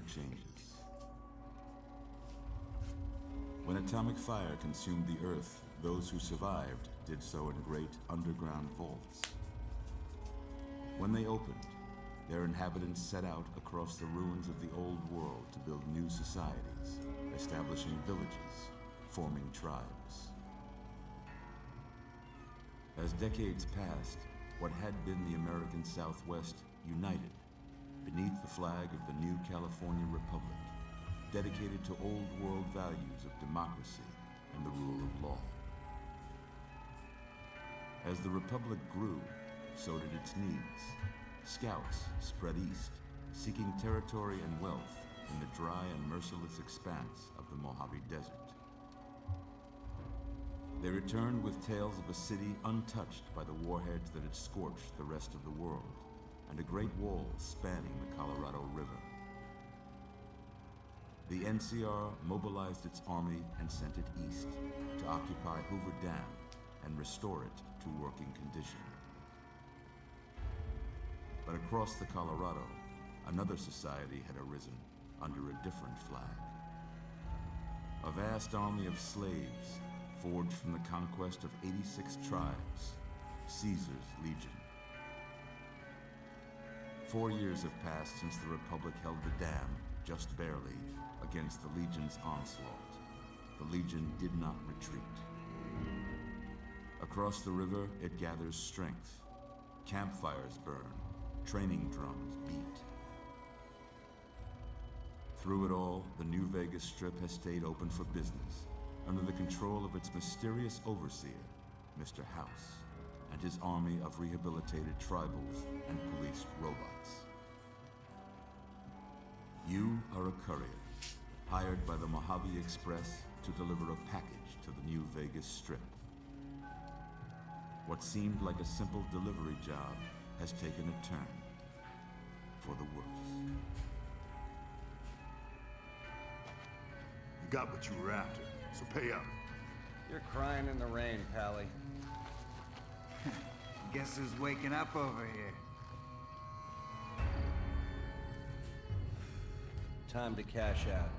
changes. When atomic fire consumed the Earth, those who survived did so in great underground vaults. When they opened, their inhabitants set out across the ruins of the old world to build new societies, establishing villages, forming tribes. As decades passed, what had been the American Southwest united beneath the flag of the new California Republic, dedicated to old world values of democracy and the rule of law. As the Republic grew, so did its needs. Scouts spread east, seeking territory and wealth in the dry and merciless expanse of the Mojave Desert. They returned with tales of a city untouched by the warheads that had scorched the rest of the world, and a great wall spanning the Colorado River. The NCR mobilized its army and sent it east to occupy Hoover Dam and restore it to working condition. But across the Colorado, another society had arisen under a different flag. A vast army of slaves forged from the conquest of 86 tribes, Caesar's Legion. 4 years have passed since the Republic held the dam, just barely, against the Legion's onslaught. The Legion did not retreat. Across the river, it gathers strength. Campfires burn, training drums beat. Through it all, the New Vegas Strip has stayed open for business, under the control of its mysterious overseer, Mr. House, and his army of rehabilitated tribals and police robots. You are a courier, hired by the Mojave Express to deliver a package to the New Vegas Strip. What seemed like a simple delivery job has taken a turn for the worse. You got what you were after, so pay up. You're crying in the rain, Pally. Guess who's waking up over here? Time to cash out.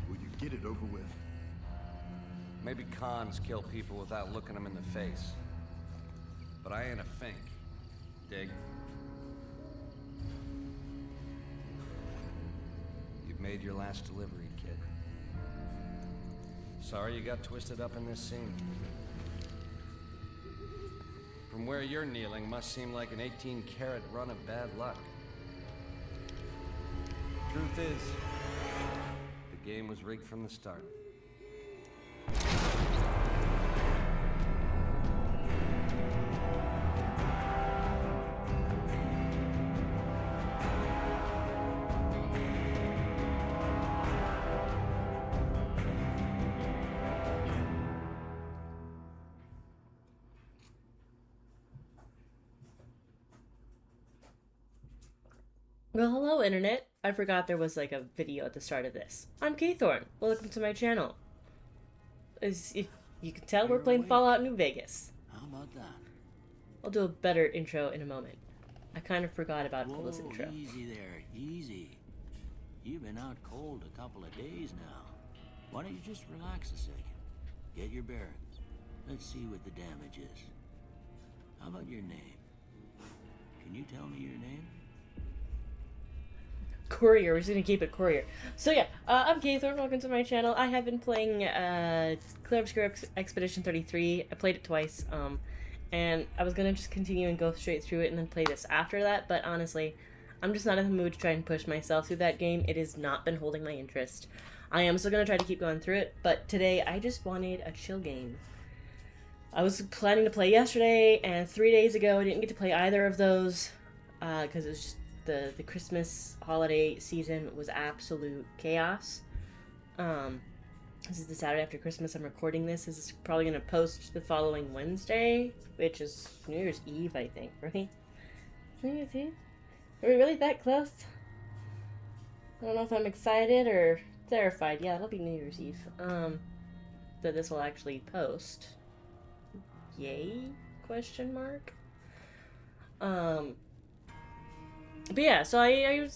Will you get it over with? Maybe cons kill people without looking them in the face. But I ain't a fink. Dig? You've made your last delivery, kid. Sorry you got twisted up in this scene. From where you're kneeling must seem like an 18-carat run of bad luck. Truth is, the game was rigged from the start. Well, hello, Internet. I forgot there was like a video at the start of this. I'm Kaythorn. Welcome to my channel. As if you can tell, we're playing Fallout New Vegas. How about that? I'll do a better intro in a moment. I kind of forgot about this intro. Easy there, easy. You've been out cold a couple of days now. Why don't you just relax a second? Get your bearings. Let's see what the damage is. How about your name? Can you tell me your name? Courier. We're just gonna keep it Courier. So yeah, I'm Kaythorn. Welcome to my channel. I have been playing Clear Obscure Expedition 33. I played it twice, and I was gonna just continue and go straight through it and then play this after that, but honestly, I'm just not in the mood to try and push myself through that game. It has not been holding my interest. I am still gonna try to keep going through it, but today I just wanted a chill game. I was planning to play yesterday, and 3 days ago I didn't get to play either of those, because it was just the Christmas holiday season was absolute chaos. This is the Saturday after Christmas. I'm recording this. This is probably going to post the following Wednesday, which is New Year's Eve, I think. Right? New Year's Eve? Are we really that close? I don't know if I'm excited or terrified. Yeah, it'll be New Year's Eve. That this will actually post. Yay? Question mark? But yeah, so I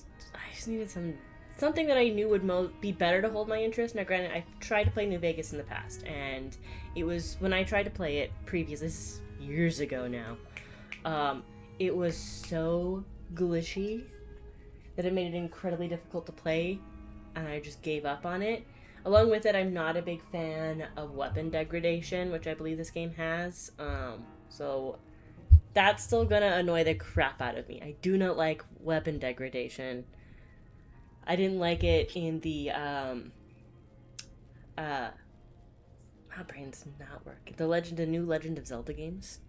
just needed some something that I knew would be better to hold my interest. Now, granted, I've tried to play New Vegas in the past, and it was when I tried to play it previously, this is years ago now. It was so glitchy that it made it incredibly difficult to play, and I just gave up on it. Along with it, I'm not a big fan of weapon degradation, which I believe this game has. So that's still gonna annoy the crap out of me. I do not like weapon degradation. I didn't like it in the my brain's not working. The new Legend of Zelda games.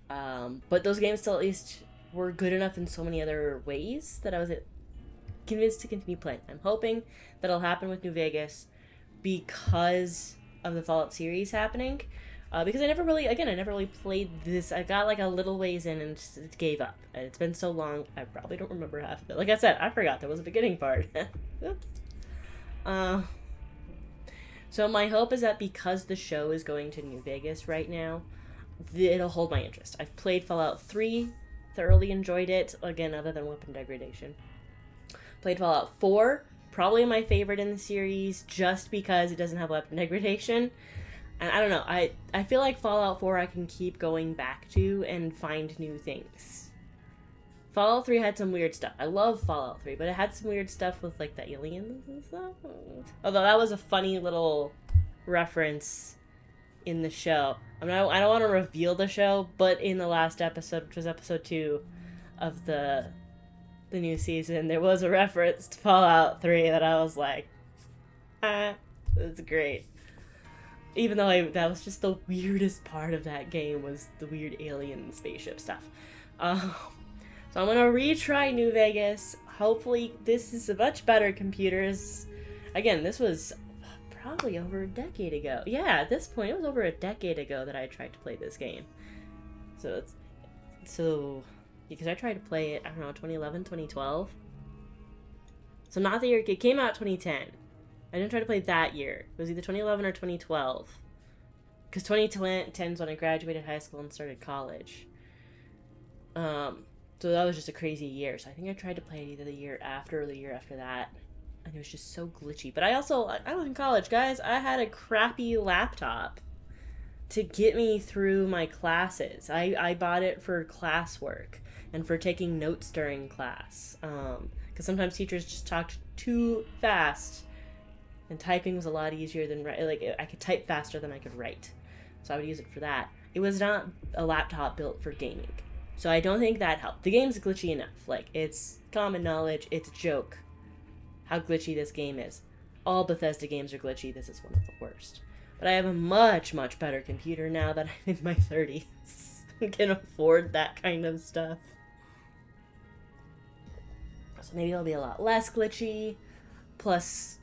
But those games still at least were good enough in so many other ways that I was convinced to continue playing. I'm hoping that'll happen with New Vegas because of the Fallout series happening. Because I never really played this. I got like a little ways in and just gave up. And it's been so long, I probably don't remember half of it. Like I said, I forgot there was a beginning part. Oops. So my hope is that because the show is going to New Vegas right now, it'll hold my interest. I've played Fallout 3, thoroughly enjoyed it, again, other than weapon degradation. Played Fallout 4, probably my favorite in the series, just because it doesn't have weapon degradation. And I don't know, I feel like Fallout 4 I can keep going back to and find new things. Fallout 3 had some weird stuff. I love Fallout 3, but it had some weird stuff with, like, the aliens and stuff. Although that was a funny little reference in the show. I don't want to reveal the show, but in the last episode, which was episode 2 of the new season, there was a reference to Fallout 3 that I was like, that's great. Even though that was just the weirdest part of that game, was the weird alien spaceship stuff. So I'm gonna retry New Vegas. Hopefully this is a much better computers. Again, this was probably over a decade ago. Yeah, at this point, it was over a decade ago that I tried to play this game. Because I tried to play it, I don't know, 2011, 2012. So not the year, it came out 2010. I didn't try to play that year. It was either 2011 or 2012. Because 2010 is when I graduated high school and started college. So that was just a crazy year. So I think I tried to play it either the year after or the year after that. And it was just so glitchy. But I was in college, guys. I had a crappy laptop to get me through my classes. I bought it for classwork and for taking notes during class. Because sometimes teachers just talked too fast. And typing was a lot easier than like I could type faster than I could write, so I would use it for that. It was not a laptop built for gaming, so I don't think that helped. The game's glitchy enough. Like, it's common knowledge. It's a joke how glitchy this game is. All Bethesda games are glitchy. This is one of the worst. But I have a much, much better computer now that I'm in my 30s and can afford that kind of stuff. So maybe it'll be a lot less glitchy. Plus,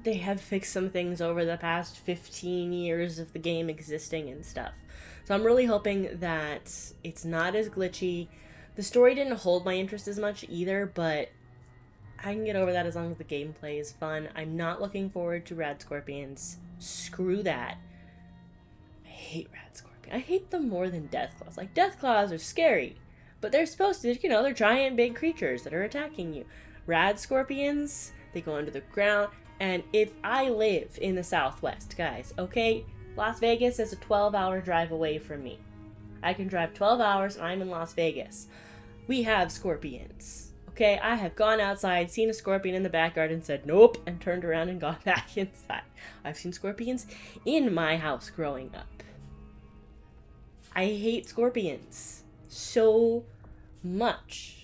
they have fixed some things over the past 15 years of the game existing and stuff. So I'm really hoping that it's not as glitchy. The story didn't hold my interest as much either, but I can get over that as long as the gameplay is fun. I'm not looking forward to Rad Scorpions. Screw that. I hate Rad Scorpions. I hate them more than Deathclaws. Like, Deathclaws are scary, but they're supposed to, they're giant big creatures that are attacking you. Rad Scorpions, they go under the ground. And if I live in the Southwest, guys, okay, Las Vegas is a 12-hour drive away from me. I can drive 12 hours and I'm in Las Vegas. We have scorpions, okay? I have gone outside, seen a scorpion in the backyard and said nope, and turned around and gone back inside. I've seen scorpions in my house growing up. I hate scorpions so much.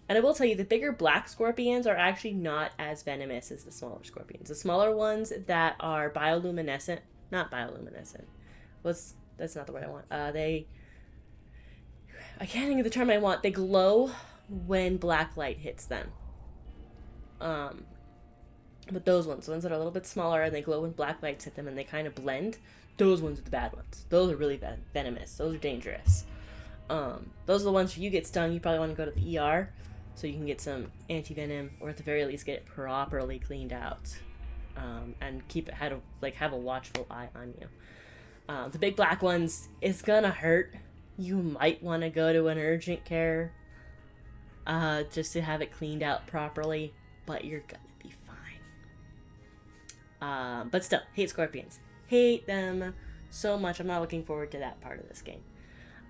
And I will tell you, the bigger black scorpions are actually not as venomous as the smaller scorpions. The smaller ones that are not bioluminescent. That's not the word I want. I can't think of the term I want. They glow when black light hits them. But those ones, the ones that are a little bit smaller and they glow when black lights hit them and they kind of blend, those ones are the bad ones. Those are really venomous. Those are dangerous. Those are the ones where you get stung, you probably want to go to the ER. So you can get some anti-venom, or at the very least get it properly cleaned out, and have a watchful eye on you. The big black ones, it's gonna hurt. You might want to go to an urgent care, just to have it cleaned out properly. but you're gonna be fine. But still, hate scorpions. Hate them so much. I'm not looking forward to that part of this game.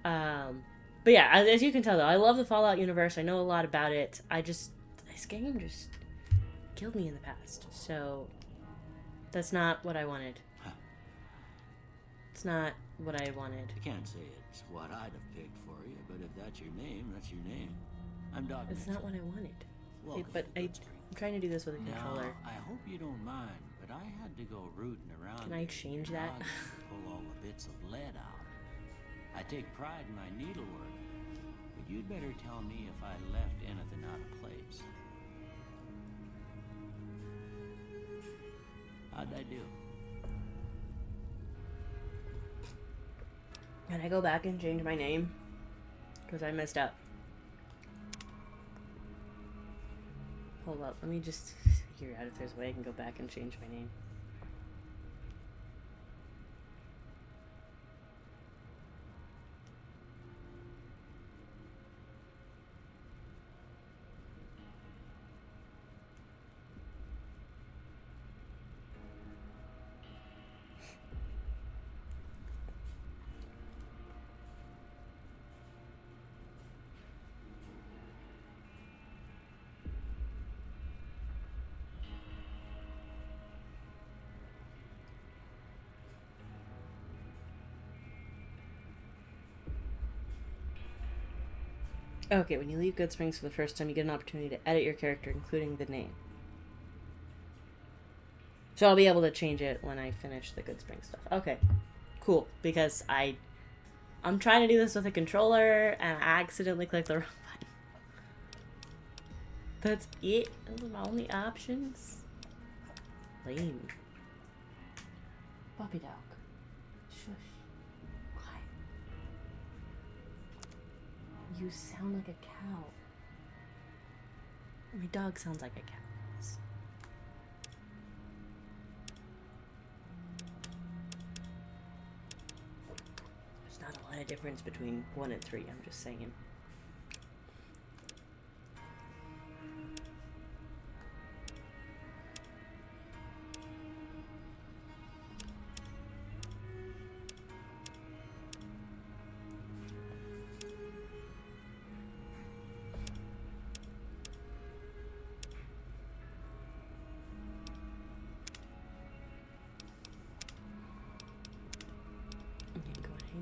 But yeah, as you can tell though, I love the Fallout universe. I know a lot about it. This game just killed me in the past. So that's not what I wanted. It's not what I wanted. I can't say it's what I'd have picked for you, but if that's your name, that's your name. I'm Doc. It's not what I wanted. Welcome But to the Good Spring. I'm trying to do this with a controller. Now, I hope you don't mind, but I had to go rooting around. Can I change that? to pull all the bits of lead out. I take pride in my needlework, but you'd better tell me if I left anything out of place. How'd I do? Can I go back and change my name? Because I messed up. Hold up, let me just figure out if there's a way I can go back and change my name. Okay, when you leave Good Springs for the first time, you get an opportunity to edit your character, including the name. So I'll be able to change it when I finish the Good Springs stuff. Okay, cool, because I'm trying to do this with a controller, and I accidentally clicked the wrong button. That's it? Those are my only options? Lame. Puppy dog. Shush. Quiet. You sound like a cow. My dog sounds like a cow. There's not a lot of difference between 1 and 3, I'm just saying.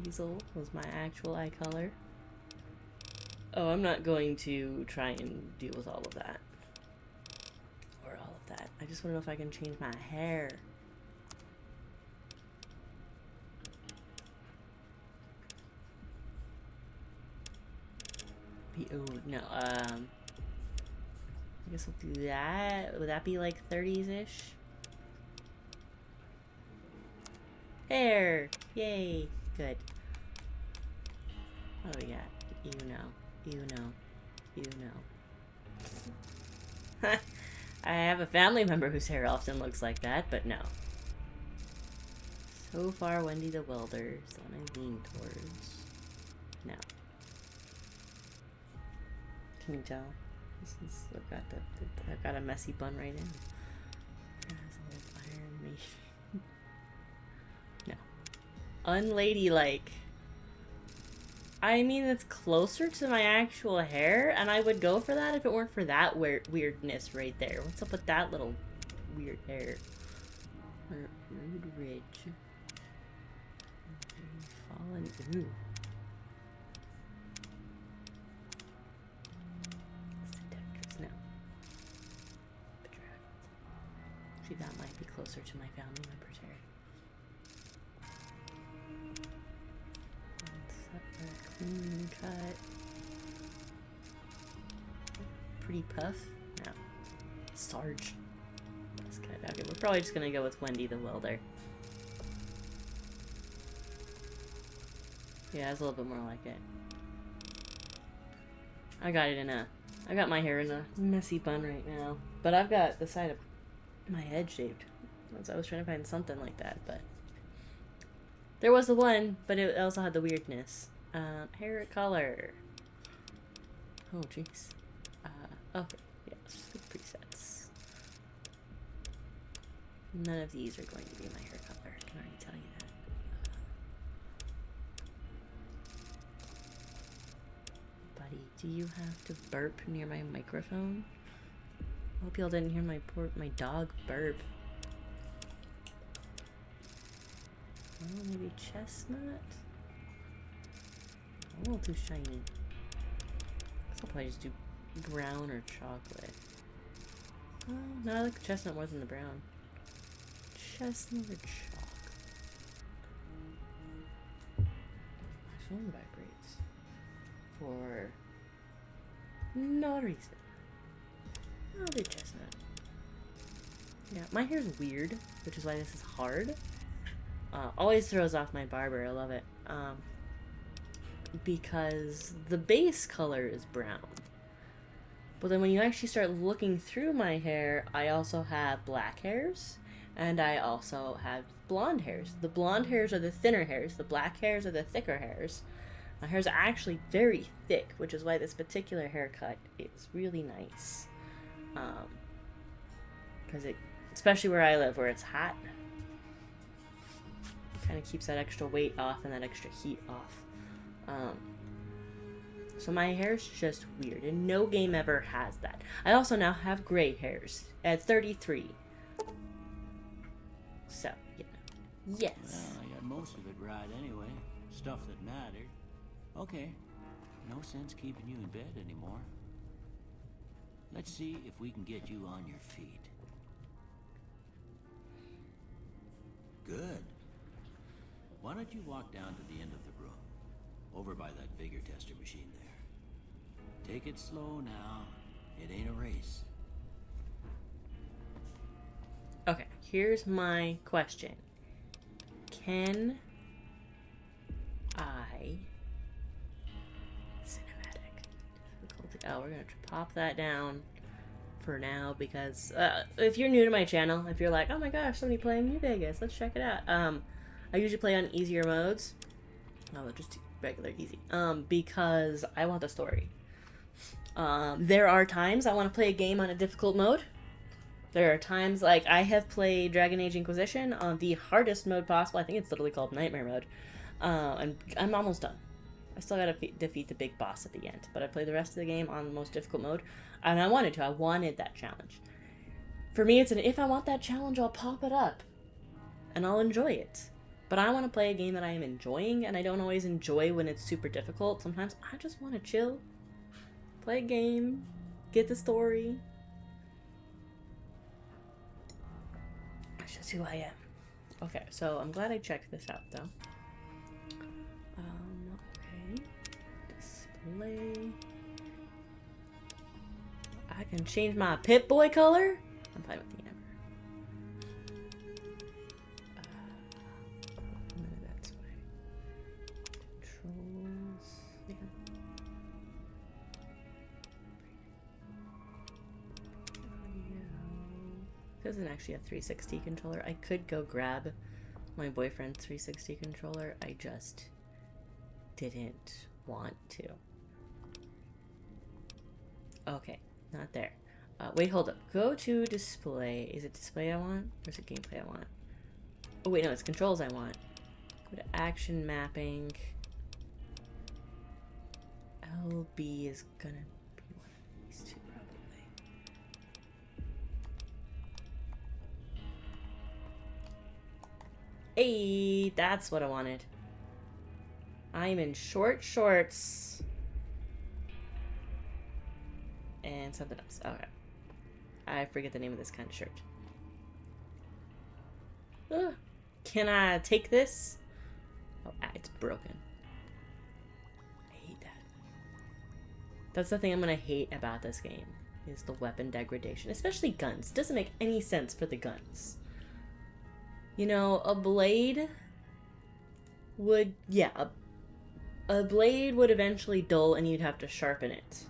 Hazel was my actual eye color. Oh, I'm not going to try and deal with all of that. Or all of that. I just want to know if I can change my hair. Oh, no, I guess I'll do that. Would that be like 30s-ish? Hair! Yay! Good. What do we got? You know. I have a family member whose hair often looks like that, but no. So far, Wendy the Welder is the one I lean towards. No. Can you tell? I've got a messy bun right in. It has a little iron mace. No. Unladylike. I mean, it's closer to my actual hair, and I would go for that if it weren't for that weirdness right there. What's up with that little weird hair? Rude ridge. Fallen. Ooh. Seductress. No. Bedraggled. See, that might be closer to my family member's hair. Clean cut. Pretty puff? No. Sarge. That's good. Okay, we're probably just gonna go with Wendy the Welder. Yeah, it's a little bit more like it. I got my hair in a messy bun right now. But I've got the side of my head shaved. I was trying to find something like that, but there was the one, but it also had the weirdness. Hair color. Oh, jeez. Okay. Yeah, let's just do presets. None of these are going to be my hair color. I can already tell you that. Buddy, do you have to burp near my microphone? I hope y'all didn't hear my dog burp. Oh, maybe chestnut? A little too shiny. Guess I'll probably just do brown or chocolate. Oh, no, I like the chestnut more than the brown. Chestnut or chocolate? My phone vibrates. For no reason. I'll do chestnut. Yeah, my hair's weird, which is why this is hard. Always throws off my barber. I love it. Because the base color is brown. But then when you actually start looking through my hair, I also have black hairs. And I also have blonde hairs. The blonde hairs are the thinner hairs. The black hairs are the thicker hairs. My hair's actually very thick, which is why this particular haircut is really nice. Because it, especially where I live, where it's hot, kind of keeps that extra weight off and that extra heat off. So my hair's just weird, and no game ever has that. I also now have gray hairs at 33. So, yeah. Yes. Well, I got most of it right anyway. Stuff that mattered. Okay. No sense keeping you in bed anymore. Let's see if we can get you on your feet. Good. Why don't you walk down to the end of the room? Over by that vigor tester machine there. Take it slow now. It ain't a race. Okay, here's my question. Can I... Cinematic. Difficulty. Oh, we're gonna pop that down for now because if you're new to my channel, if you're like, oh my gosh, somebody playing New Vegas, let's check it out. I usually play on easier modes. Oh, just regular easy. Because I want the story. There are times I want to play a game on a difficult mode. There are times, like, I have played Dragon Age Inquisition on the hardest mode possible. I think it's literally called Nightmare Mode. And I'm almost done. I still gotta defeat the big boss at the end. But I played the rest of the game on the most difficult mode. And I wanted to. I wanted that challenge. For me, it's an if I want that challenge, I'll pop it up. And I'll enjoy it. But I want to play a game that I am enjoying. And I don't always enjoy when it's super difficult. Sometimes I just want to chill. Play a game. Get the story. That's just who I am. Okay, so I'm glad I checked this out, though. Okay. Display. I can change my Pip-Boy color? I'm fine with the amber. That's way. Controls. Yeah. This isn't actually a 360 controller. I could go grab my boyfriend's 360 controller. I just didn't want to. Okay, not there. Wait, hold up. Go to display. Is it display I want? Or is it gameplay I want? Oh wait, no, it's controls I want. Go to action mapping. LB is gonna be one of these two probably. Hey, that's what I wanted. I'm in short shorts. And something else. Okay. I forget the name of this kind of shirt. Ugh. Can I take this? Oh, it's broken. I hate that. That's the thing I'm gonna hate about this game, is the weapon degradation. Especially guns. It doesn't make any sense for the guns. You know, a blade would... Yeah, a blade would eventually dull and you'd have to sharpen it.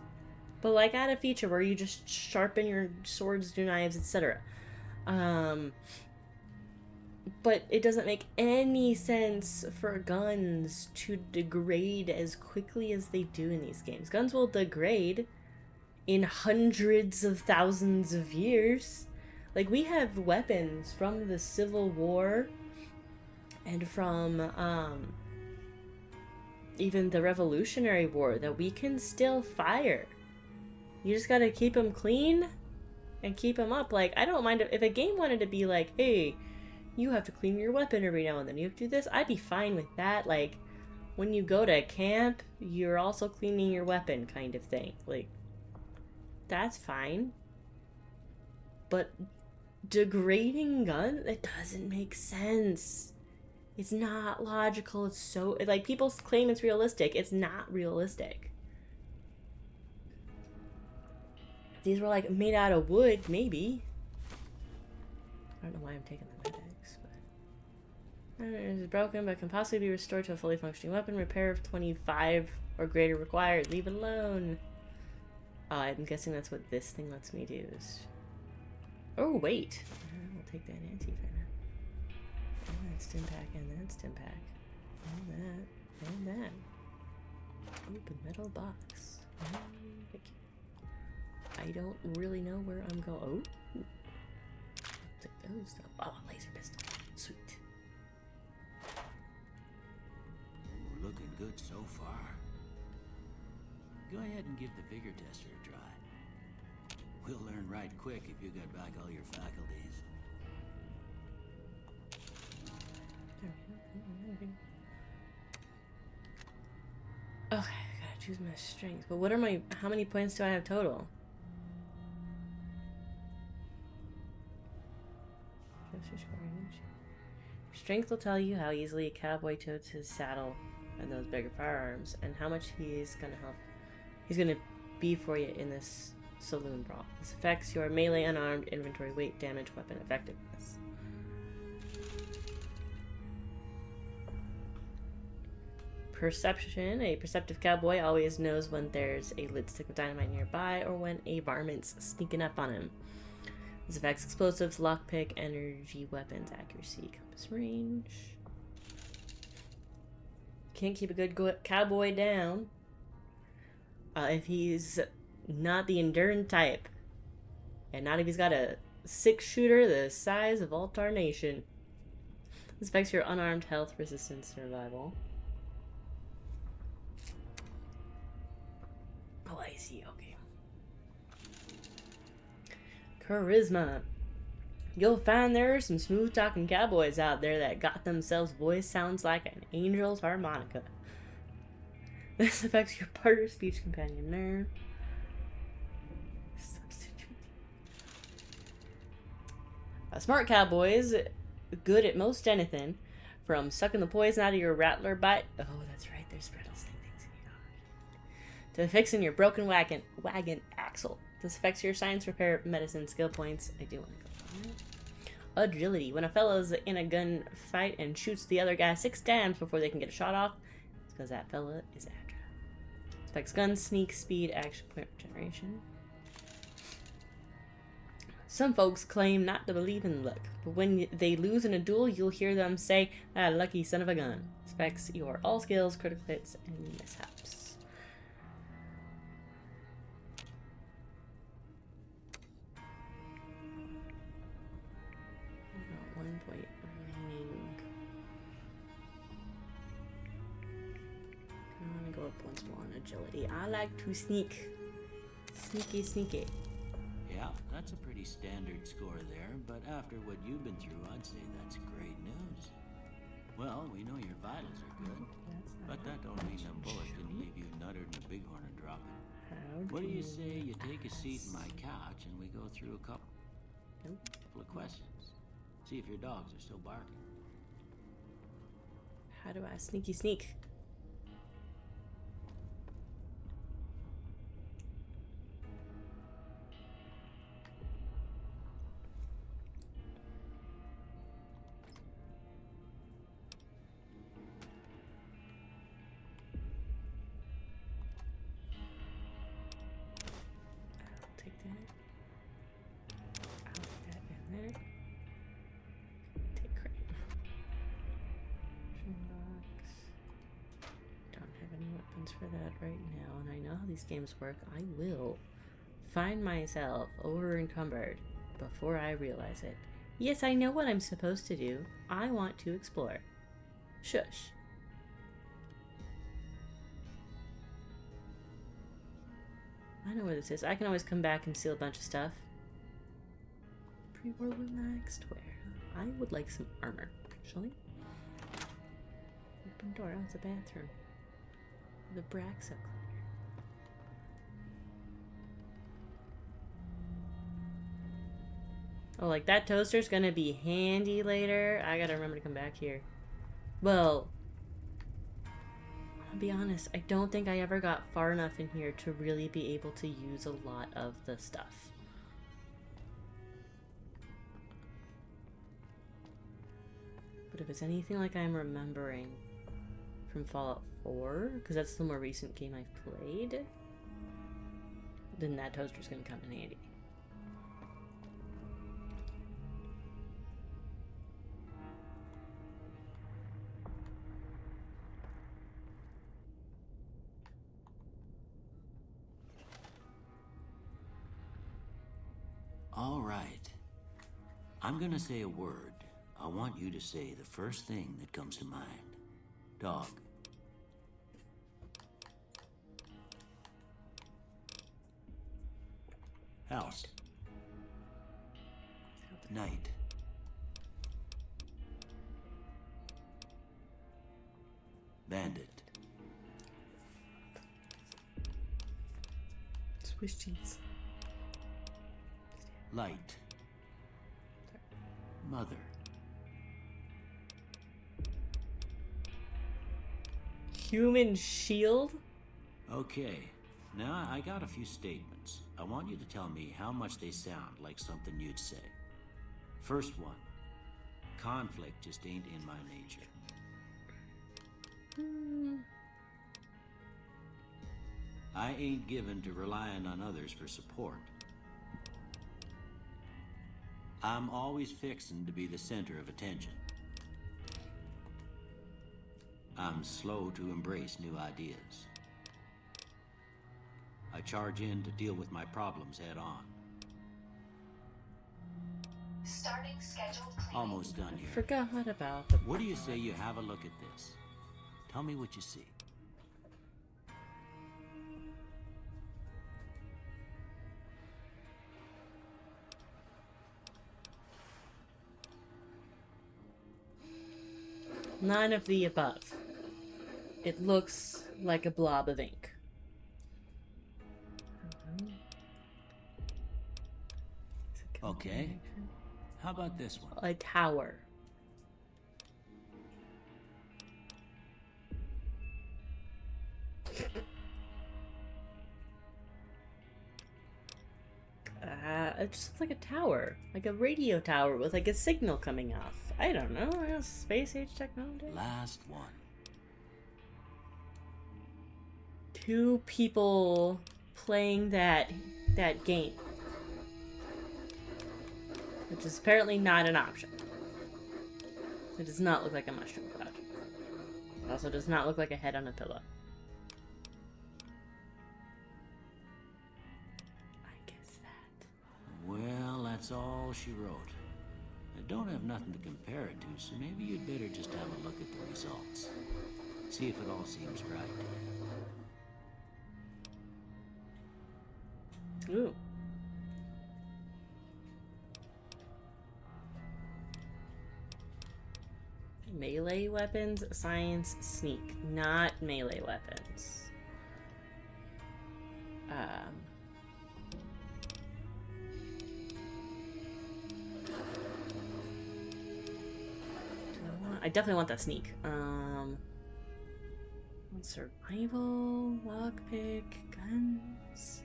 But like add a feature where you just sharpen your swords, your knives, etc. But it doesn't make any sense for guns to degrade as quickly as they do in these games. Guns will degrade in hundreds of thousands of years. Like, we have weapons from the Civil War and from even the Revolutionary War that we can still fire. You just gotta keep them clean and keep them up. Like, I don't mind if a game wanted to be like, hey, you have to clean your weapon every now and then, you have to do this, I'd be fine with that. Like, when you go to camp, you're also cleaning your weapon kind of thing. Like, that's fine. But degrading guns, it doesn't make sense. It's not logical. It's so, like, people claim it's realistic. It's not realistic. If these were, like, made out of wood, maybe. I don't know why I'm taking the medics, but... It is broken, but can possibly be restored to a fully functioning weapon. Repair of 25 or greater required. Leave it alone. I'm guessing that's what this thing lets me do. Oh, wait. I'll take that antique right now. And that stim pack, and that stim pack. And that, and that. Open metal box. Thank you. I don't really know where I'm going. Oh. Take those stuff. Oh, a laser pistol. Sweet. We're looking good so far. Go ahead and give the vigor tester a try. We'll learn right quick if you got back all your faculties. Okay, I gotta choose my strength. But what are my... How many points do I have total? Strength will tell you how easily a cowboy totes his saddle and those bigger firearms, and how much he's gonna help. He's gonna be for you in this saloon brawl. This affects your melee, unarmed, inventory, weight, damage, weapon effectiveness. Perception. A perceptive cowboy always knows when there's a lit stick of dynamite nearby or when a varmint's sneaking up on him. This affects explosives, lockpick, energy, weapons, accuracy, compass range. Can't keep a good cowboy down if he's not the enduring type. And not if he's got a 6-shooter the size of Altar Nation. This affects your unarmed health, resistance, survival. Oh, I see. Okay. Charisma. You'll find there are some smooth-talking cowboys out there that got themselves voice sounds like an angel's harmonica. This affects your partner, speech companion, nerve. Substitute. Smart cowboys, good at most anything, from sucking the poison out of your rattler bite. Oh, that's right. There's rattlesnake things in here. To fixing your broken wagon axle. This affects your science, repair, medicine, skill points. I do want to go on that. Agility. When a fella's in a gun fight and shoots the other guy 6 times before they can get a shot off, it's because that fella is agile. This affects gun, sneak, speed, action point generation. Some folks claim not to believe in luck, but when they lose in a duel, you'll hear them say, "Ah, lucky son of a gun." This affects your all skills, critical hits, and mishaps. 1 point remaining. I'm gonna go up once more on agility. I like to sneak. Sneaky, sneaky. Yeah, that's a pretty standard score there, but after what you've been through, I'd say that's great news. Well, we know your vitals are good, but that don't mean them bullets didn't leave you nuttered in a bighorn and drop it. What do you say you take a seat in my couch and we go through a couple of questions? See if your dogs are still barking. How do I sneaky sneak? I'll take that. I'll put that in there. Take crane. Box. Don't have any weapons for that right now, and I know how these games work. I will find myself over encumbered before I realize it. Yes, I know what I'm supposed to do. I want to explore. Shush. I know where this is. I can always come back and steal a bunch of stuff. Pre-war relaxed wear. I would like some armor, actually. Open door. Oh, it's a bathroom. The Braxa cleaner. Oh, like that toaster's gonna be handy later. I gotta remember to come back here. Well, I'll be honest, I don't think I ever got far enough in here to really be able to use a lot of the stuff. But if it's anything like I'm remembering from Fallout 4, because that's the more recent game I've played, then that toaster's gonna come in handy. All right. I'm gonna say a word. I want you to say the first thing that comes to mind. Dog. House. Night. Bandit. Swiss cheese. Light. Mother. Human shield? Okay. Now I got a few statements. I want you to tell me how much they sound like something you'd say. First one. Conflict just ain't in my nature. I ain't given to relying on others for support. I'm always fixin' to be the center of attention. I'm slow to embrace new ideas. I charge in to deal with my problems head on. Starting scheduled cleaning. Almost done here. Forgot about the... What do you say you have a look at this? Tell me what you see. None of the above. It looks like a blob of ink. Okay. How about this one? A tower. It just looks like a tower. Like a radio tower with like a signal coming off. I don't know. Space age technology? Last one. Two people playing that game. Which is apparently not an option. It does not look like a mushroom cloud. It also does not look like a head on a pillow. I guess that. Well, that's all she wrote. I don't have nothing to compare it to, so maybe you'd better just have a look at the results. See if it all seems right to you. Ooh. Melee weapons, science, sneak. Not melee weapons. I definitely want that sneak. Survival, lockpick, guns.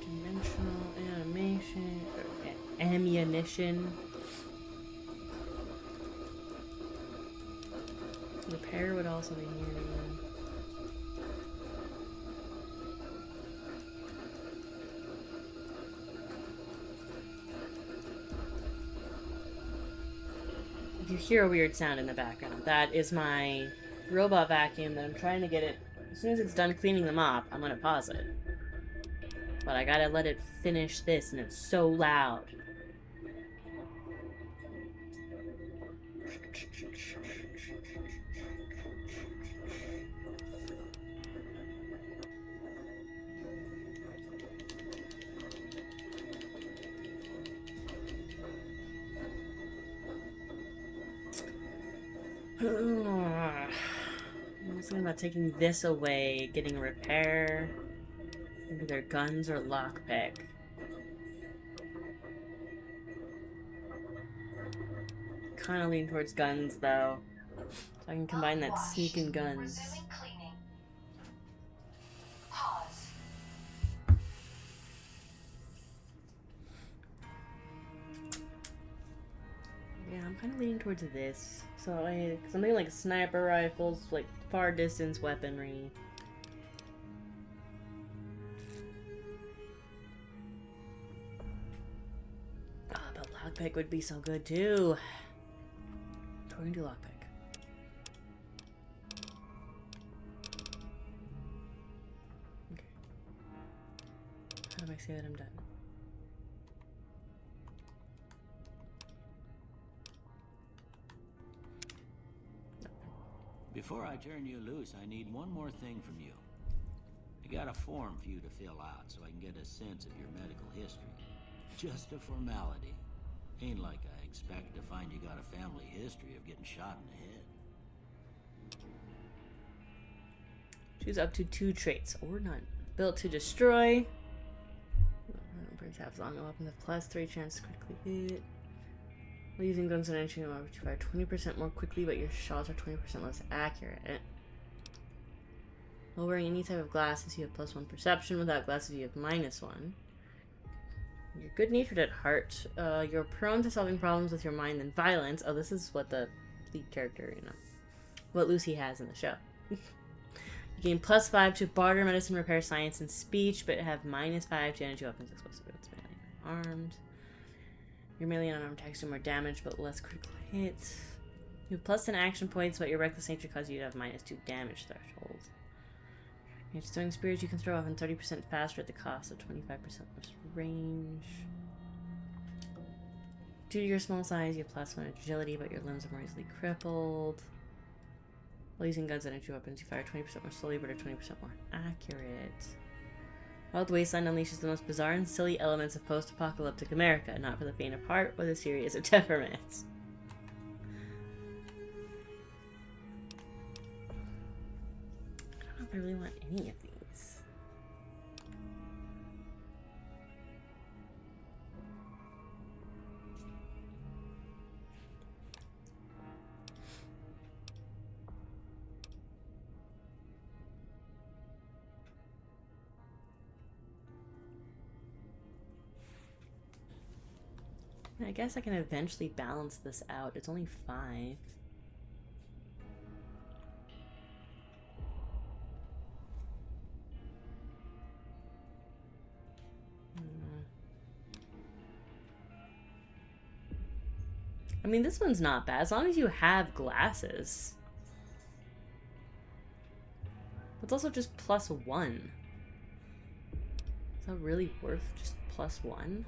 Dimensional animation, or ammunition. Repair would also be here. If you hear a weird sound in the background, that is my robot vacuum that I'm trying to get it. As soon as it's done cleaning the mop, I'm gonna pause it. But I gotta let it finish this, and it's so loud. I was thinking about taking this away, getting a repair, either guns or lockpick. Kind of lean towards guns though, so I can combine that sneaking guns. Resuming cleaning. Pause. Yeah, I'm kind of leaning towards this. So something like sniper rifles, like far distance weaponry. Ah, but lockpick would be so good too. So we're gonna do lockpick. Okay. How do I say that I'm done? Before I turn you loose, I need one more thing from you. I got a form for you to fill out so I can get a sense of your medical history. Just a formality. Ain't like I expect to find you got a family history of getting shot in the head. Choose up to 2 traits, or none. Built to destroy. Brings half as long a weapon with +3 chance to critically hit. While using guns and ammunition, you fire 20% more quickly, but your shots are 20% less accurate. While wearing any type of glasses, you have +1 perception. Without glasses, you have -1. You're good-natured at heart. You're prone to solving problems with your mind and violence. Oh, this is what the lead character, what Lucy has in the show. You gain +5 to barter, medicine, repair, science, and speech, but have -5 to energy, weapons, explosive goods, melee, armed. Your melee and unarmed attacks do more damage, but less critical hits. You have +10 action points, but your reckless nature causes you to have -2 damage threshold. Your throwing spears you can throw off in 30% faster at the cost of 25% less range. Due to your small size, you have +1 agility, but your limbs are more easily crippled. While using guns and energy weapons, you fire 20% more slowly, but are 20% more accurate. Wild Wasteland unleashes the most bizarre and silly elements of post-apocalyptic America, not for the faint of heart or the serious of temperaments. I don't know if I really want any of these. I guess I can eventually balance this out. It's only 5. I mean, this one's not bad, as long as you have glasses. It's also just +1. Is that really worth just +1?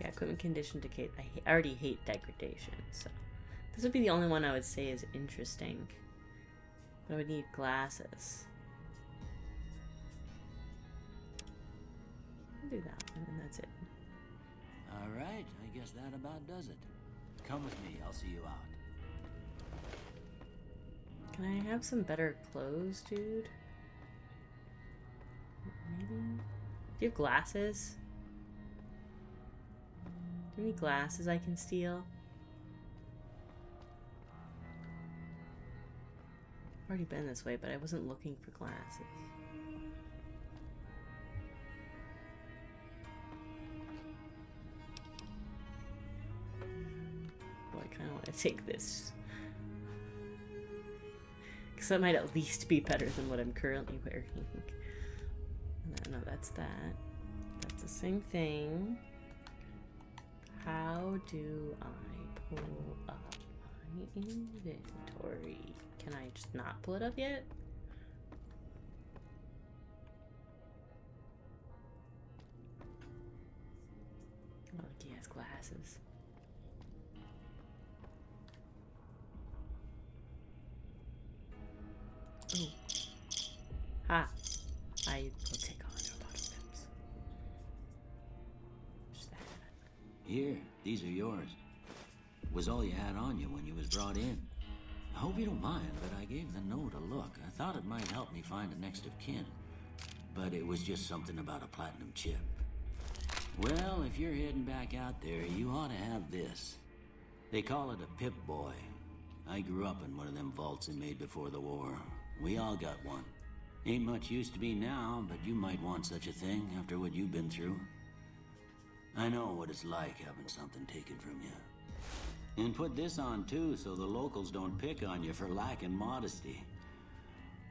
Yeah, equipment condition decay. I already hate degradation, so this would be the only one I would say is interesting. But I would need glasses. I'll do that one, and that's it. Alright, I guess that about does it. Come with me, I'll see you out. Can I have some better clothes, dude? Maybe? Do you have glasses? Do you have any glasses I can steal? I've already been this way, but I wasn't looking for glasses. Well, I kind of want to take this. Because that might at least be better than what I'm currently wearing. No, that's that. That's the same thing. How do I pull up my inventory? Can I just not pull it up yet? Oh, he has glasses. Oh. Ha! I will take all your bottle tips. Just that. Here, these are yours. Was all you had on you when you was brought in. I hope you don't mind, but I gave the note a look. I thought it might help me find a next of kin. But it was just something about a platinum chip. Well, if you're heading back out there, you ought to have this. They call it a Pip-Boy. I grew up in one of them vaults they made before the war. We all got one. Ain't much use to be now, but you might want such a thing after what you've been through. I know what it's like having something taken from you. And put this on too, so the locals don't pick on you for lacking modesty.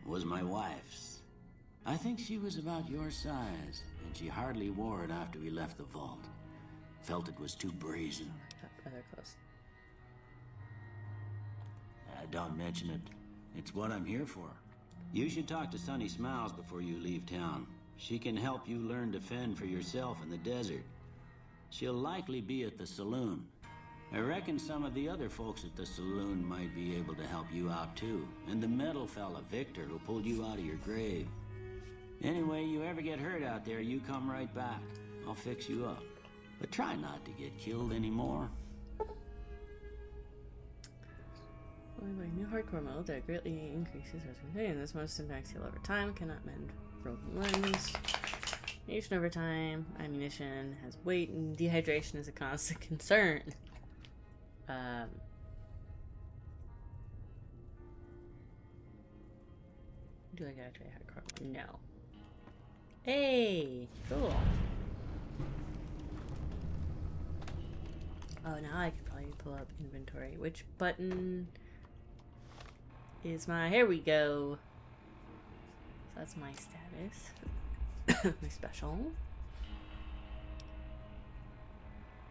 Was my wife's. I think she was about your size, and she hardly wore it after we left the vault. Felt it was too brazen. Other close. Don't mention it. It's what I'm here for. You should talk to Sunny Smiles before you leave town. She can help you learn to fend for yourself in the desert. She'll likely be at the saloon. I reckon some of the other folks at the saloon might be able to help you out too. And the metal fella, Victor, who pulled you out of your grave. Anyway, you ever get hurt out there, you come right back. I'll fix you up. But try not to get killed anymore. Only by new hardcore mode that greatly increases resistance. This most impacts heal over time. Cannot mend broken limbs. Ammunition over time. Ammunition has weight, and dehydration is a constant concern. Do I gotta try hardcore mode? No. Hey, cool. Oh, now I could probably pull up inventory. Which button is my... Here we go. So that's my status. My special.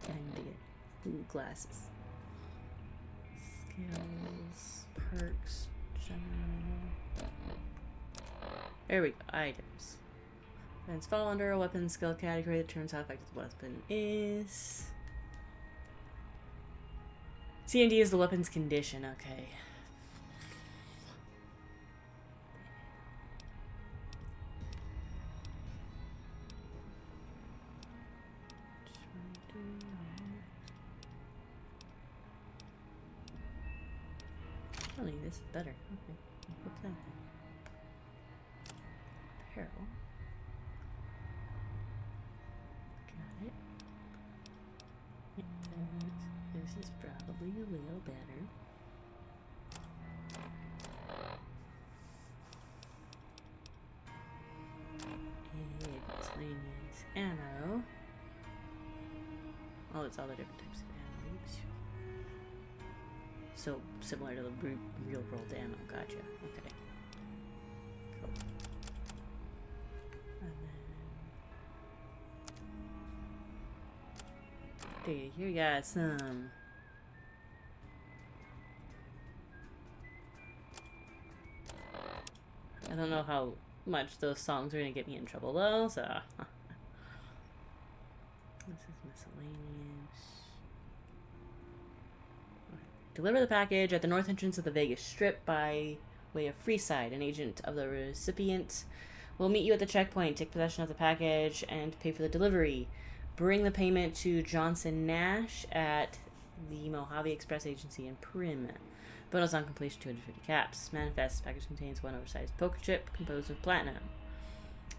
And ooh, glasses. Skills, perks, general. There we go. Items. Weapons fall under a weapon skill category that determines how effective the weapon is. CND is the weapon's condition. Okay. Really, this is better. Okay. What's that? Apparel. Got it. This is probably a little better. And miscellaneous ammo. Oh, it's all the different types of ammo. Oops. So similar to the real world ammo. Gotcha. Okay. Cool. And then... Okay, here we got some... I don't know how much those songs are going to get me in trouble though, so... This is miscellaneous. Deliver the package at the north entrance of the Vegas Strip by way of Freeside. An agent of the recipient will meet you at the checkpoint, take possession of the package, and pay for the delivery. Bring the payment to Johnson Nash at the Mojave Express Agency in Prim. Bonus on completion 250 caps. Manifest. Package contains one oversized poker chip composed of platinum.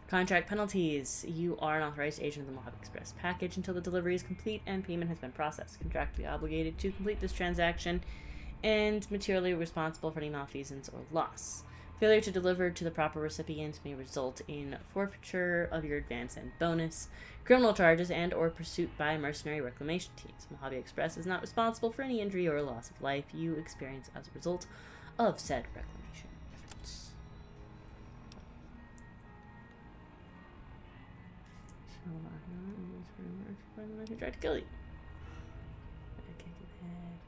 Contract penalties. You are an authorized agent of the Mojave Express package until the delivery is complete and payment has been processed. Contractually obligated to complete this transaction and materially responsible for any malfeasance or loss. Failure to deliver to the proper recipient may result in forfeiture of your advance and bonus, criminal charges, and or pursuit by mercenary reclamation teams. Mojave Express is not responsible for any injury or loss of life you experience as a result of said reclamation efforts. Hold on. I tried to kill you. I kicked in the head.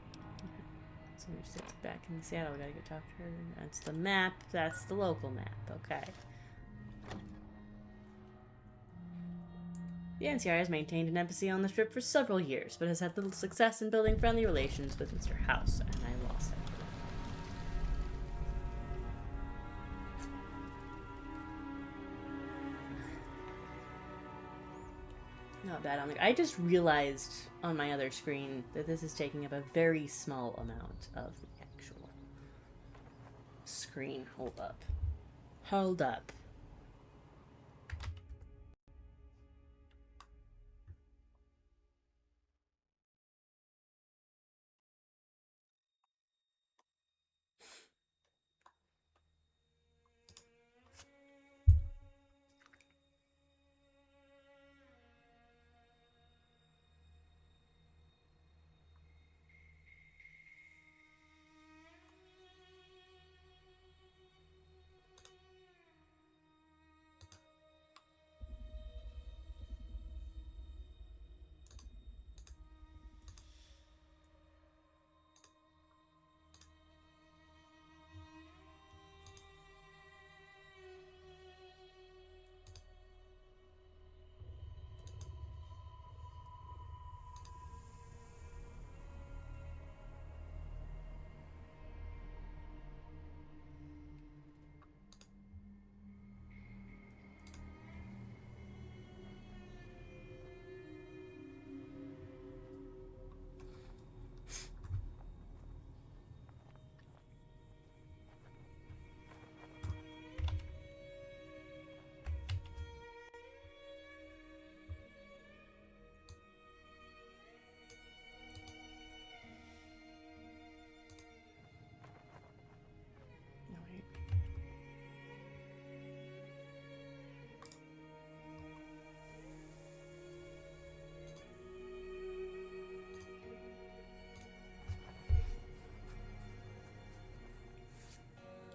So we sits back in Seattle. We gotta go talk to her. That's the map. That's the local map. Okay. The NCR has maintained an embassy on the Strip for several years, but has had little success in building friendly relations with Mr. House, and I lost him. Not bad. I just realized on my other screen that this is taking up a very small amount of the actual screen. Hold up. Hold up.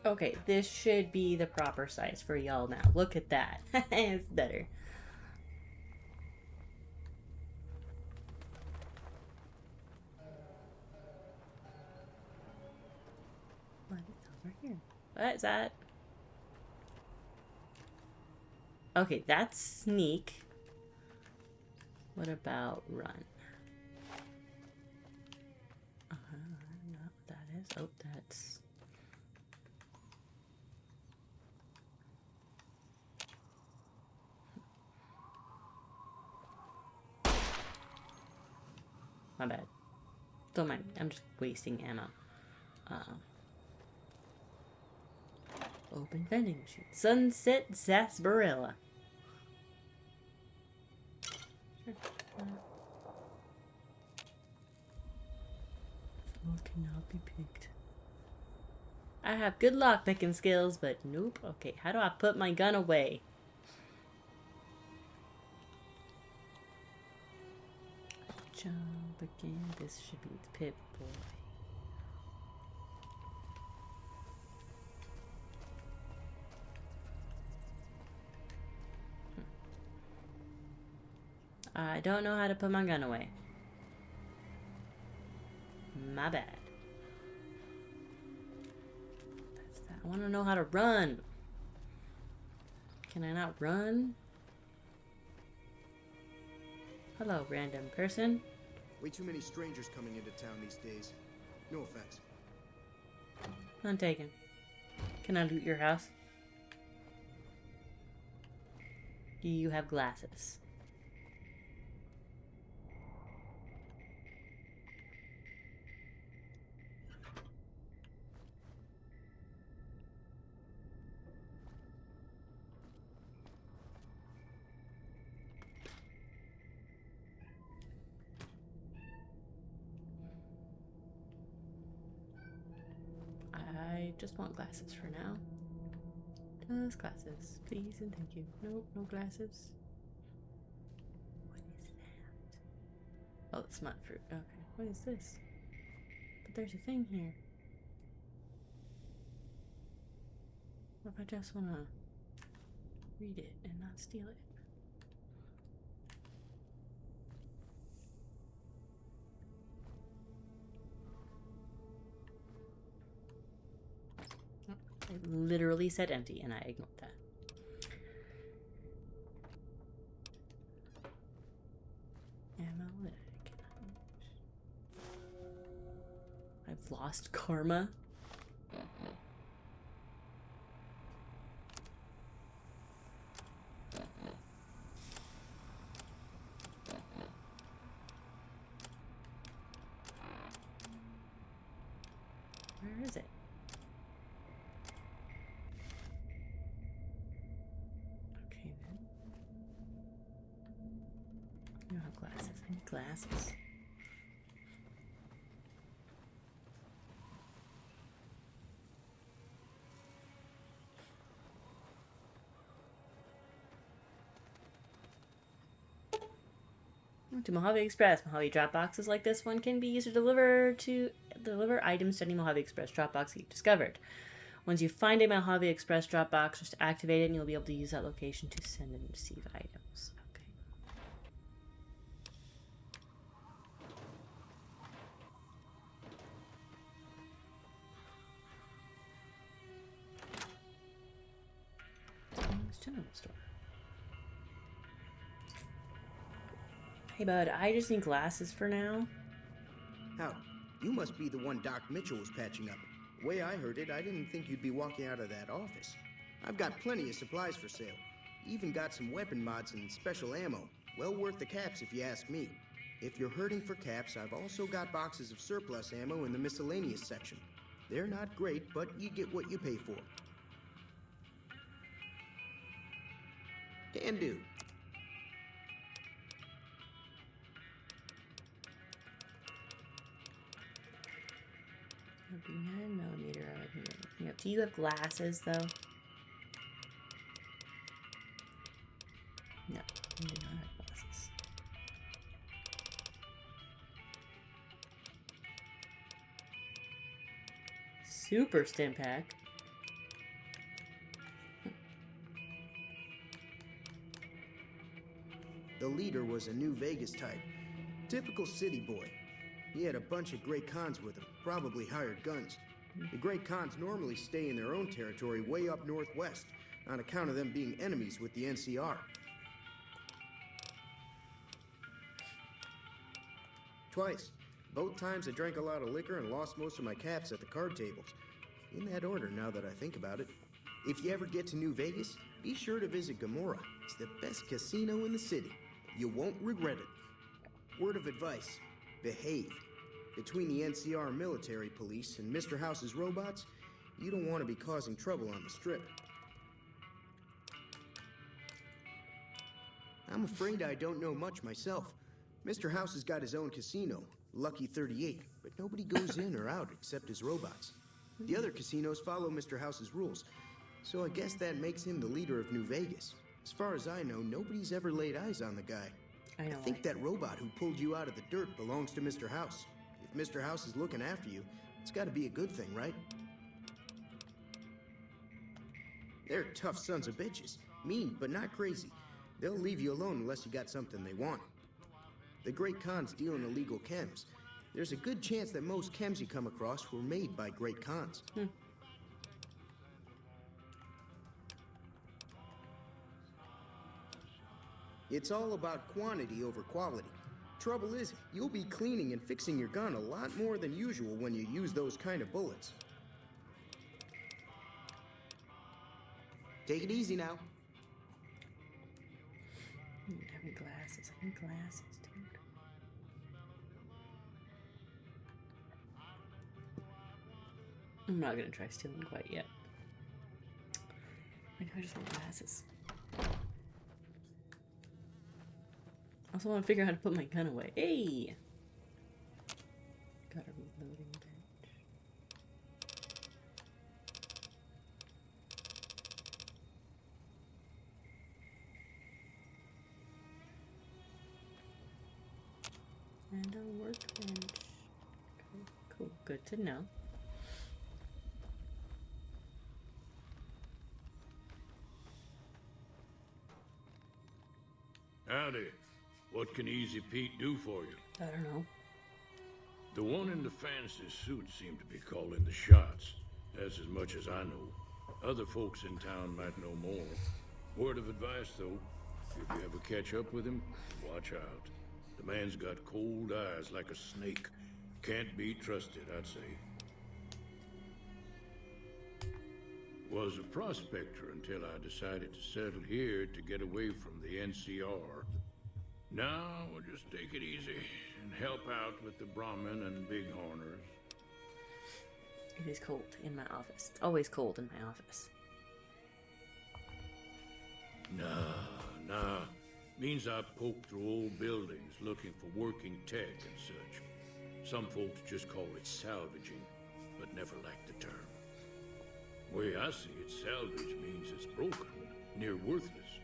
Okay, this should be the proper size for y'all now. Look at that. It's better. What is over here? What is that? Okay, that's sneak. What about run? I don't know what that is. Oh, that's... My bad. Don't mind me. I'm just wasting ammo. Open vending machine. Sunset Sarsaparilla. Sure. Floor cannot be picked. I have good lockpicking skills, but nope. Okay, how do I put my gun away? Jump again. This should be the pit boy. I don't know how to put my gun away. My bad. That's that. I want to know how to run. Can I not run? Hello, random person. Way too many strangers coming into town these days. No offense. None taken. Can I loot your house? Do you have glasses? I just want glasses for now. Just glasses, please and thank you. Nope, no glasses. What is that? Oh, it's smut fruit. Okay, what is this? But there's a thing here. What if I just want to read it and not steal it? It literally said empty, and I ignored that. Ammo that I cannot use. I've lost karma. Where is it? Okay then. I don't have glasses. I need glasses. To Mojave Express. Mojave drop boxes like this one can be used to deliver items to any Mojave Express drop box that you've discovered. Once you find a Mojave Express drop box, just activate it and you'll be able to use that location to send and receive items. Okay. It's general store. Hey bud, I just need glasses for now. How? You must be the one Doc Mitchell was patching up. The way I heard it, I didn't think you'd be walking out of that office. I've got plenty of supplies for sale. Even got some weapon mods and special ammo. Well worth the caps if you ask me. If you're hurting for caps, I've also got boxes of surplus ammo in the miscellaneous section. They're not great, but you get what you pay for. Can do. It'll be 9mm out here. Yep. Do you have glasses though? No, you do not have glasses. Super stim pack. The leader was a New Vegas type. Typical city boy. He had a bunch of Great Khans with him, probably hired guns. The Great Khans normally stay in their own territory way up northwest, on account of them being enemies with the NCR. Twice. Both times I drank a lot of liquor and lost most of my caps at the card tables. In that order, now that I think about it. If you ever get to New Vegas, be sure to visit Gomorrah. It's the best casino in the city. You won't regret it. Word of advice. Behave. Between the NCR military police and Mr. House's robots, you don't want to be causing trouble on the strip. I'm afraid I don't know much myself. Mr. House has got his own casino, Lucky 38, but nobody goes in or out except his robots. The other casinos follow Mr. House's rules, so I guess that makes him the leader of New Vegas. As far as I know, nobody's ever laid eyes on the guy. I think that robot who pulled you out of the dirt belongs to Mr. House. If Mr. House is looking after you, it's got to be a good thing, right? They're tough sons of bitches. Mean, but not crazy. They'll leave you alone unless you got something they want. The Great Khans deal in illegal chems. There's a good chance that most chems you come across were made by Great Khans. It's all about quantity over quality. Trouble is, you'll be cleaning and fixing your gun a lot more than usual when you use those kind of bullets. Take it easy now. I need glasses. I need glasses, dude. I'm not gonna try stealing quite yet. I know I just want glasses. I also want to figure out how to put my gun away. Hey! Got a reloading bench. And a workbench. Cool, cool. Good to know. Howdy. What can Easy Pete do for you? I don't know. The one in the fancy suit seemed to be calling the shots. That's as much as I know. Other folks in town might know more. Word of advice, though, if you ever catch up with him, watch out. The man's got cold eyes like a snake. Can't be trusted, I'd say. Was a prospector until I decided to settle here to get away from the NCR. Now, we'll just take it easy and help out with the Brahmin and Bighorners. It is cold in my office. It's always cold in my office. Nah. Means I poke through old buildings looking for working tech and such. Some folks just call it salvaging, but never liked the term. Way I see it, salvage means it's broken, near worthless.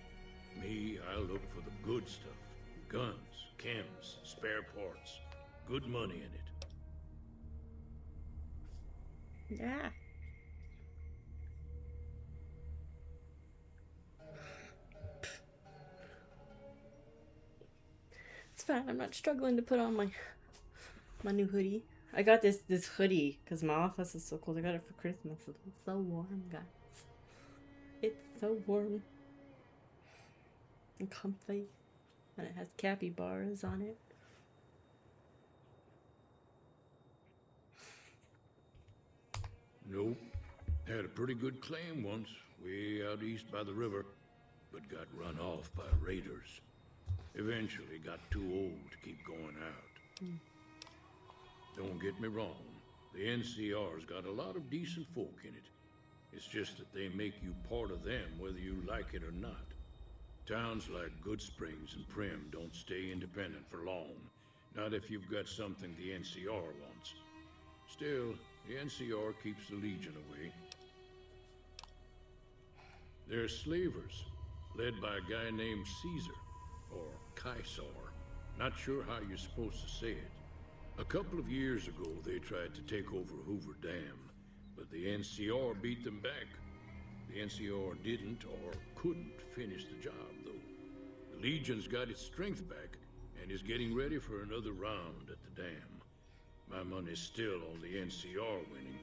Me, I look for the good stuff. Guns, chems, spare parts. Good money in it. Yeah. It's fine. I'm not struggling to put on my new hoodie. I got this hoodie because my office is so cold. I got it for Christmas. It's so warm, guys. It's so warm and comfy, and it has capybaras on it. Nope. Had a pretty good claim once, way out east by the river, but got run off by raiders. Eventually got too old to keep going out. Don't get me wrong, the NCR's got a lot of decent folk in it. It's just that they make you part of them whether you like it or not. Towns like Good Springs and Prim don't stay independent for long, not if you've got something the NCR wants. Still, the NCR keeps the Legion away. They're slavers, led by a guy named Caesar, or Caesar. Not sure how you're supposed to say it. A couple of years ago, they tried to take over Hoover Dam, but the NCR beat them back. The NCR didn't or couldn't finish the job, though. The Legion's got its strength back and is getting ready for another round at the dam. My money's still on the NCR winning,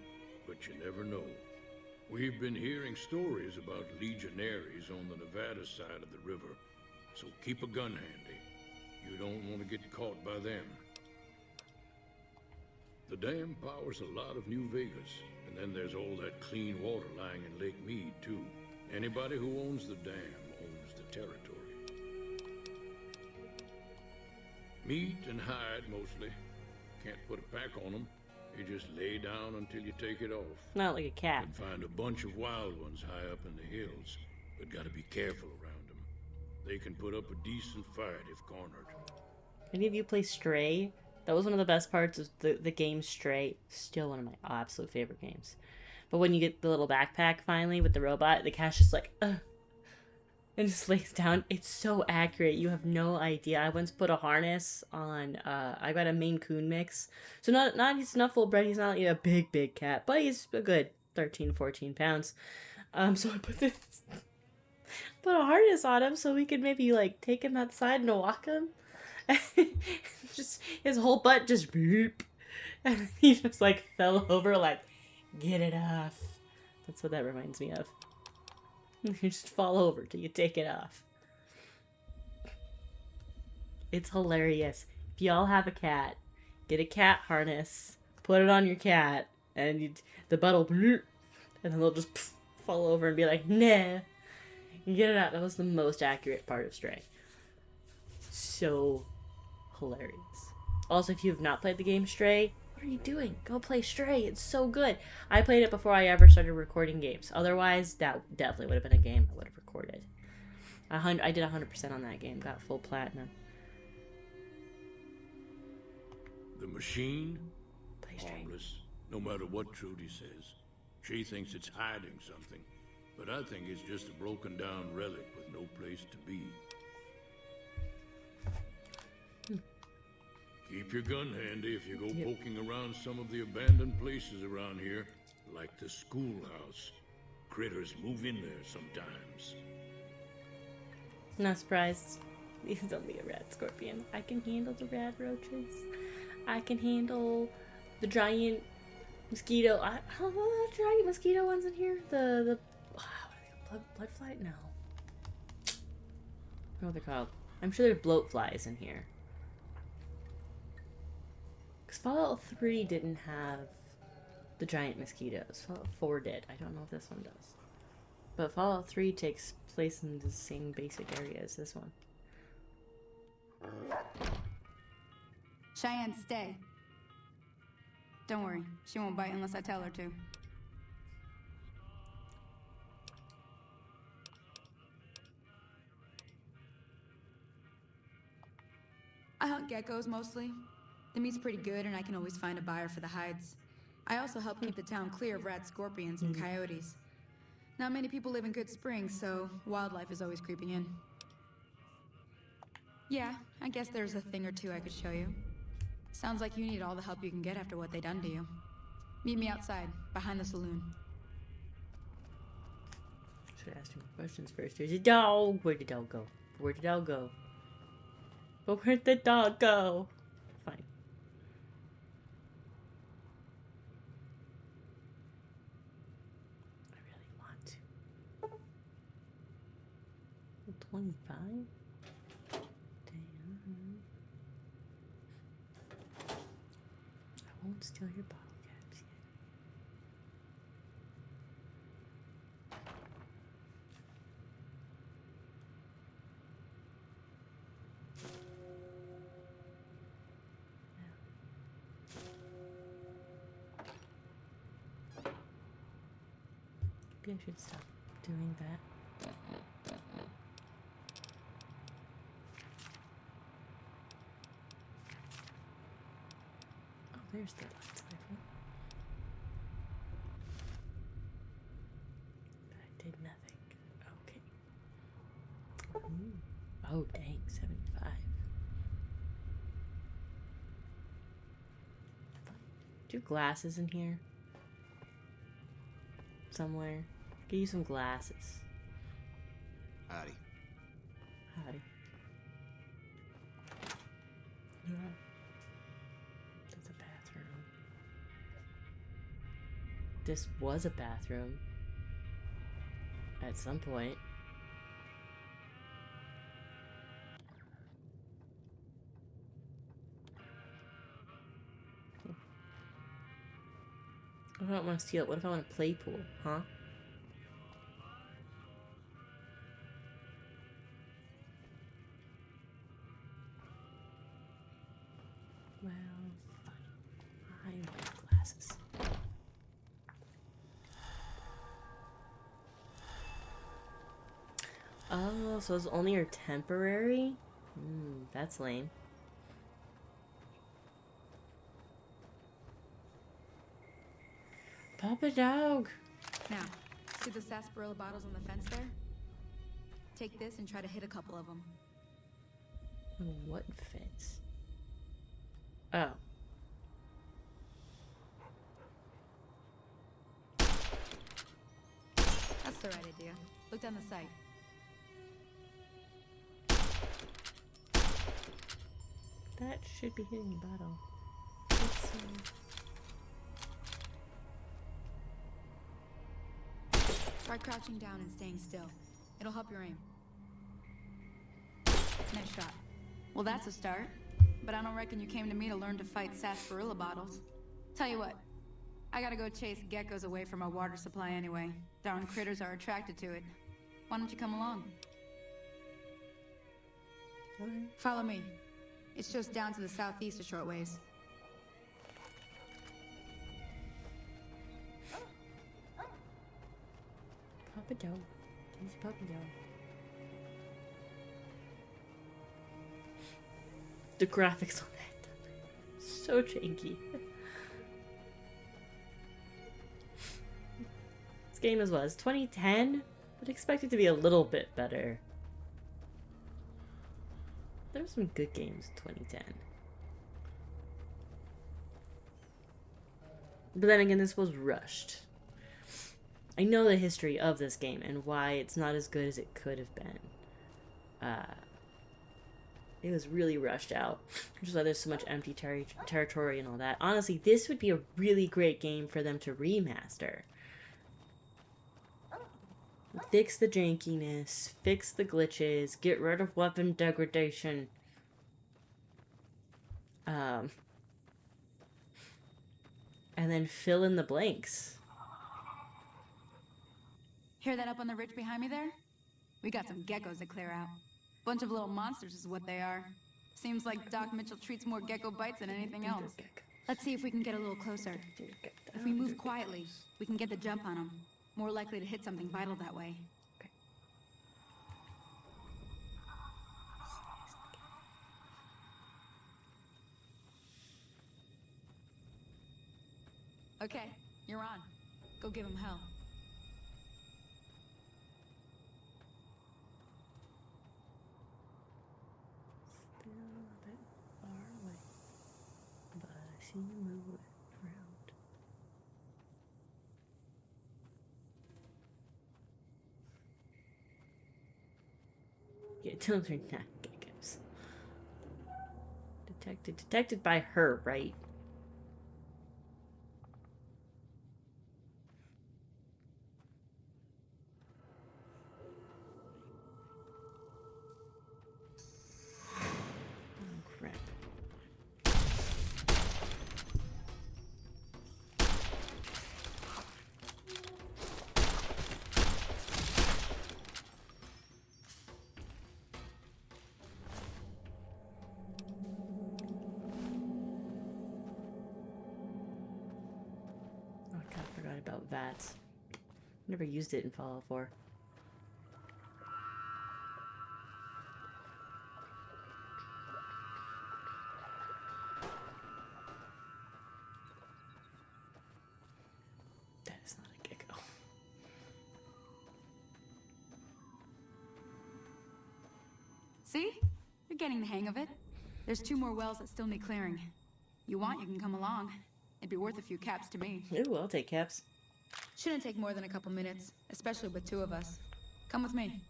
but you never know. We've been hearing stories about legionaries on the Nevada side of the river, so keep a gun handy. You don't want to get caught by them. The dam powers a lot of New Vegas, and then there's all that clean water lying in Lake Mead, too. Anybody who owns the dam owns the territory. Meat and hide, mostly. Can't put a pack on them. You just lay down until you take it off. Not like a cat. You can find a bunch of wild ones high up in the hills, but gotta be careful around them. They can put up a decent fight if cornered. Any of you play Stray? That was one of the best parts of the game Stray. Still one of my absolute favorite games. But when you get the little backpack finally with the robot, the cat's just like, and just lays down. It's so accurate. You have no idea. I once put a harness on, I got a Maine Coon mix. So not he's not full bred. He's not a big cat, but he's a good 13, 14 pounds. So I put a harness on him so we could maybe like take him outside and walk him. Just his whole butt just beep, and he just like fell over like, get it off. That's what that reminds me of. You just fall over till you take it off. It's hilarious. If y'all have a cat, get a cat harness, put it on your cat, and the butt will and then they'll just fall over and be like, nah. You get it out. That was the most accurate part of Stray. So hilarious. Also, if you have not played the game Stray, what are you doing? Go play Stray. It's so good. I played it before I ever started recording games. Otherwise, that definitely would have been a game I would have recorded. I did 100% on that game. Got full platinum. The machine? Play Stray. Harmless, no matter what Trudy says. She thinks it's hiding something, but I think it's just a broken down relic with no place to be. Keep your gun handy if you go poking around some of the abandoned places around here, like the schoolhouse. Critters move in there sometimes. Not surprised. He's only a rat scorpion. I can handle the rat roaches. I can handle the giant mosquito. I don't know the giant mosquito ones in here. The blood fly? No. What are they called? I'm sure there's bloat flies in here. Because Fallout 3 didn't have the giant mosquitoes. Fallout 4 did. I don't know if this one does. But Fallout 3 takes place in the same basic area as this one. Cheyenne, stay. Don't worry, she won't bite unless I tell her to. I hunt geckos mostly. The meat's pretty good and I can always find a buyer for the hides. I also help keep the town clear of rat scorpions and coyotes. Not many people live in Good Springs, so wildlife is always creeping in. Yeah, I guess there's a thing or two I could show you. Sounds like you need all the help you can get after what they done to you. Meet me outside, behind the saloon. Should ask you more questions first. There's a dog. Where'd the dog go? Where'd the dog go? But where'd the dog go? Fine. I really want to. 25? Damn. I won't steal your bottle caps yet. Maybe I should stop doing that. Oh, there's the lights rifle. But I did nothing. Okay. Ooh. Oh, dang, 75. Do glasses in here? Somewhere. Get you some glasses. Howdy. Howdy. Yeah. That's a bathroom. This was a bathroom. At some point. What if I don't want to steal it? What if I want to play pool? Huh? Well, fine. I want glasses. Oh, so those only are temporary? That's lame. Papa dog. Now, see the sarsaparilla bottles on the fence there? Take this and try to hit a couple of them. What fence? Oh. That's the right idea. Look down the sight. That should be hitting the bottle. Let's see. Try crouching down and staying still. It'll help your aim. Nice shot. Well, that's a start. But I don't reckon you came to me to learn to fight sarsaparilla bottles. Tell you what, I gotta go chase geckos away from our water supply anyway. Darn critters are attracted to it. Why don't you come along? Follow me. It's just down to the southeast a short ways. Papa dog. He's Papa dog. The graphics on that. So janky. This game as well. It's 2010. I'd expect it to be a little bit better. There were some good games in 2010. But then again, this was rushed. I know the history of this game and why it's not as good as it could have been. It was really rushed out, which is why there's so much empty territory and all that. Honestly, this would be a really great game for them to remaster. Fix the jankiness, fix the glitches, get rid of weapon degradation. And then fill in the blanks. Hear that up on the ridge behind me there? We got some geckos to clear out. Bunch of little monsters is what they are. Seems like Doc Mitchell treats more gecko bites than anything else. Let's see if we can get a little closer. If we move quietly, we can get the jump on them. More likely to hit something vital that way. Okay, you're on. Go give him hell. Still a bit far away, but I see you move around. Yeah, those are not geckos. Detected by her, right? About that. Never used it in Fallout 4. That is not a gecko. See? You're getting the hang of it. There's 2 more wells that still need clearing. You want, you can come along. It'd be worth a few caps to me. Ooh, I'll take caps. Shouldn't take more than a couple minutes, especially with 2 of us. Come with me.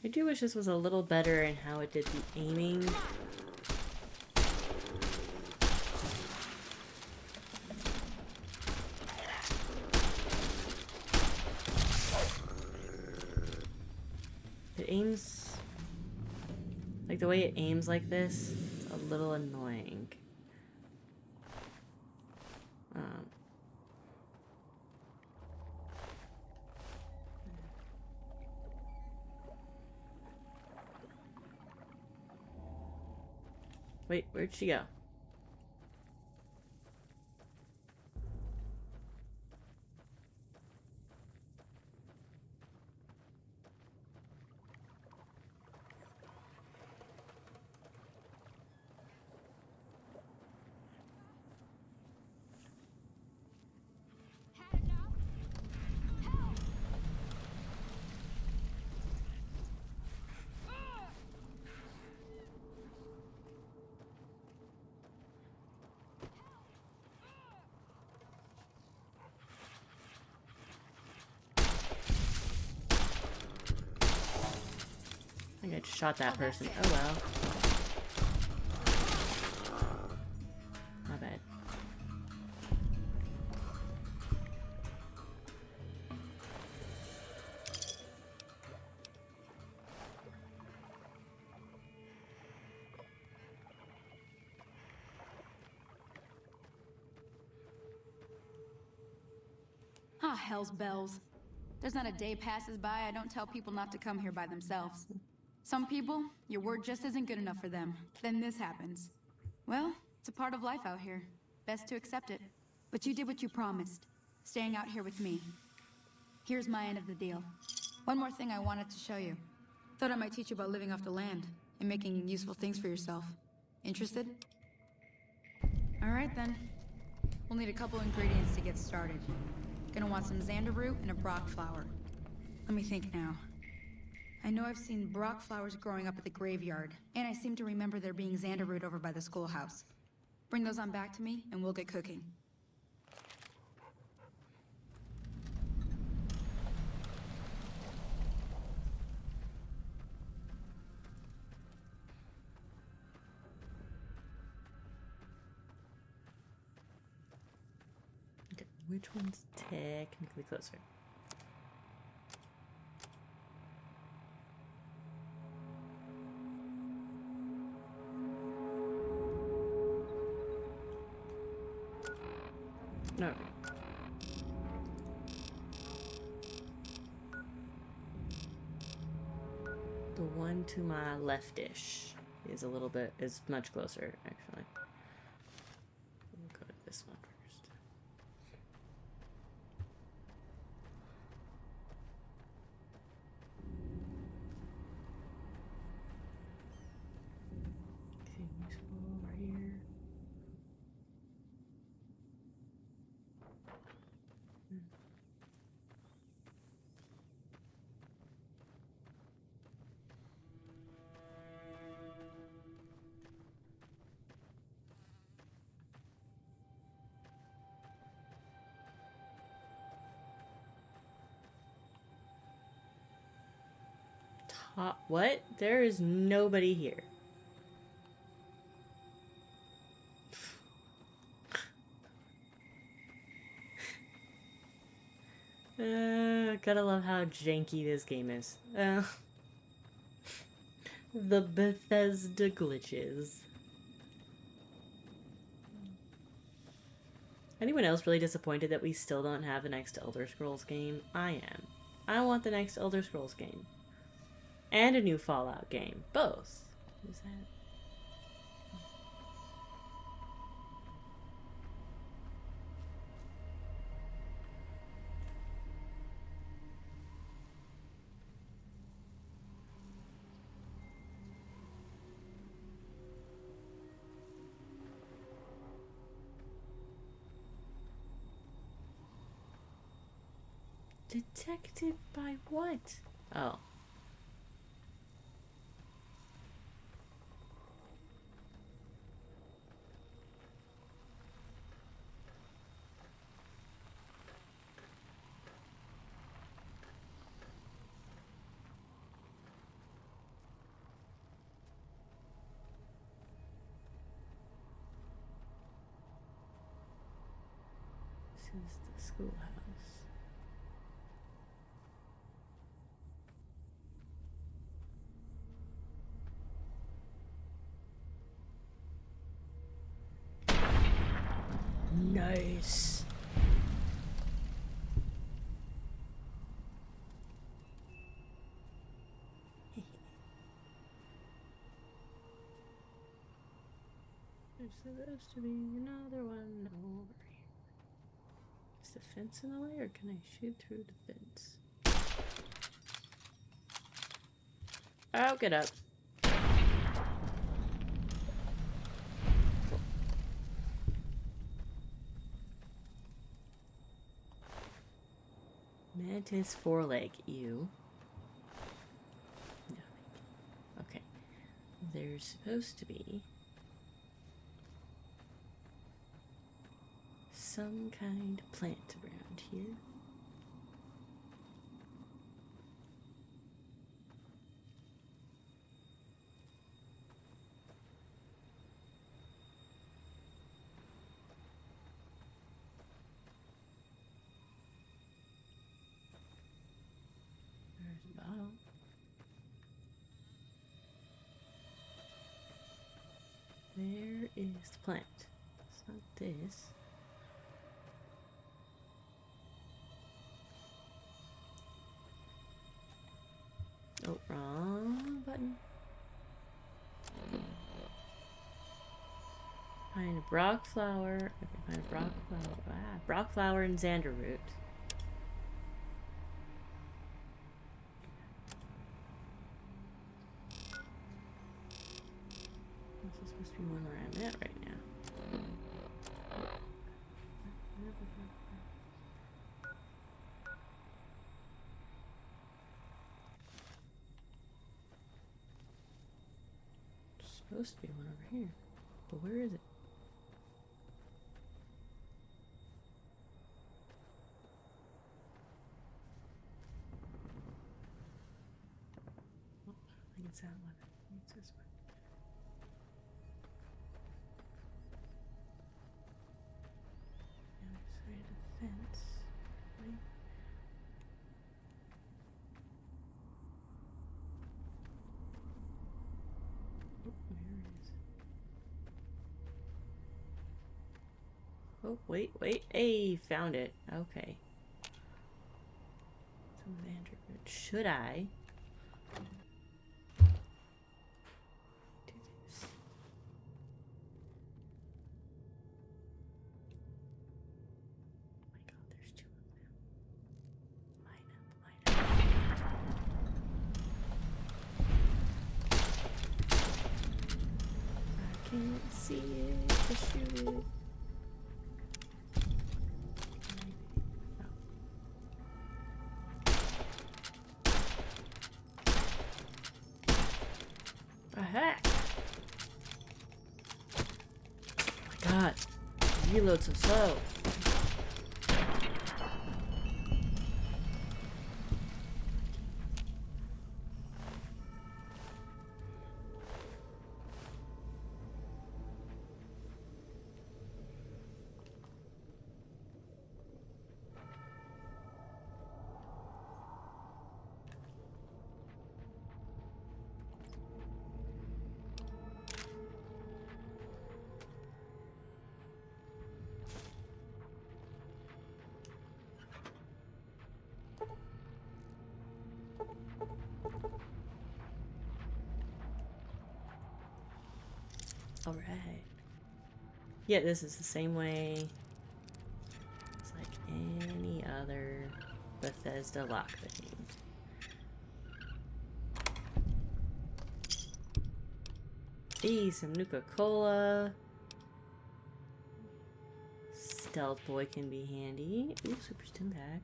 I do wish this was a little better in how it did the aiming. It aims, like the way it aims like this, it's a little annoying. Wait, where'd she go? I think I just shot that person. Oh well. My bad. Ah, hell's bells. There's not a day passes by I don't tell people not to come here by themselves. Some people, your word just isn't good enough for them. Then this happens. Well, it's a part of life out here. Best to accept it. But you did what you promised, staying out here with me. Here's my end of the deal. One more thing I wanted to show you. Thought I might teach you about living off the land and making useful things for yourself. Interested? All right then. We'll need a couple ingredients to get started. Gonna want some xander root and a brock flower. Let me think now. I know I've seen brock flowers growing up at the graveyard, and I seem to remember there being xander root over by the schoolhouse. Bring those on back to me, and we'll get cooking. Which one's technically closer? No. The one to my leftish is much closer, actually. We'll go to this one first. Okay, useful over here. What? There is nobody here. Gotta love how janky this game is. The Bethesda glitches. Anyone else really disappointed that we still don't have the next Elder Scrolls game? I am. I want the next Elder Scrolls game. And a new Fallout game. Both. Is that... Detected by what? Oh. This is the schoolhouse. Nice. There's supposed to be another one over here. Is the fence in the way, or can I shoot through the fence? Oh, get up. Mantis foreleg, ew. No. Okay. There's supposed to be some kind of plant around here. Bottle. Where is the plant? It's not this. Oh, wrong button. Find a Brock flower. Okay, find a Brock flower. Ah, Brock flower and Xander root. This is supposed to be one where I'm at right now. It's supposed to be one over here, but where is it? Oh, I think it's that one. I think it's this one. The other side of the fence. Oh, wait, wait. Hey, found it. Okay. Should I do this? Oh my god, there's two of them. Line up, line up. I can't see it to shoot it. The heck? Oh my god. Reload so slow. Alright. Yeah, this is the same way. It's like any other Bethesda lockpicking. Eee, some Nuka-Cola. Stealth Boy can be handy. Ooh, Super Stim Pack.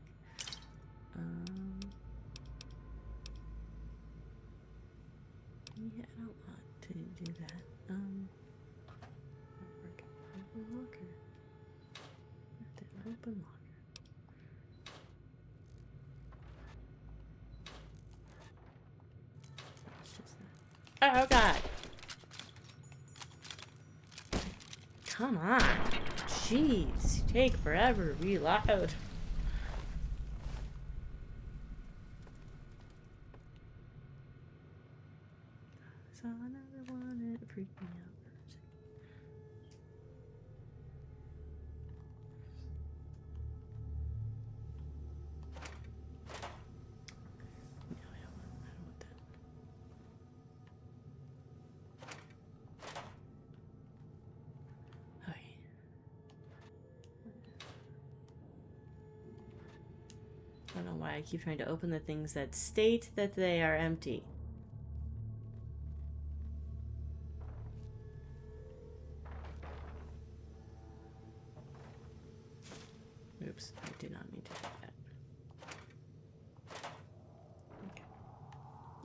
Yeah, I don't want to do that. Open locker. Open locker. It's just that. Oh god! Come on! Jeez, take forever to reload. Saw another one, it freaked me out. I don't know why I keep trying to open the things that state that they are empty. Oops, I did not mean to do that. Okay.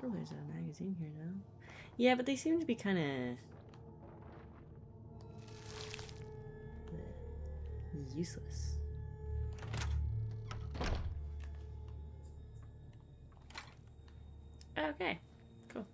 Oh, there's a magazine here now. Yeah, but they seem to be kind of useless. Okay, cool.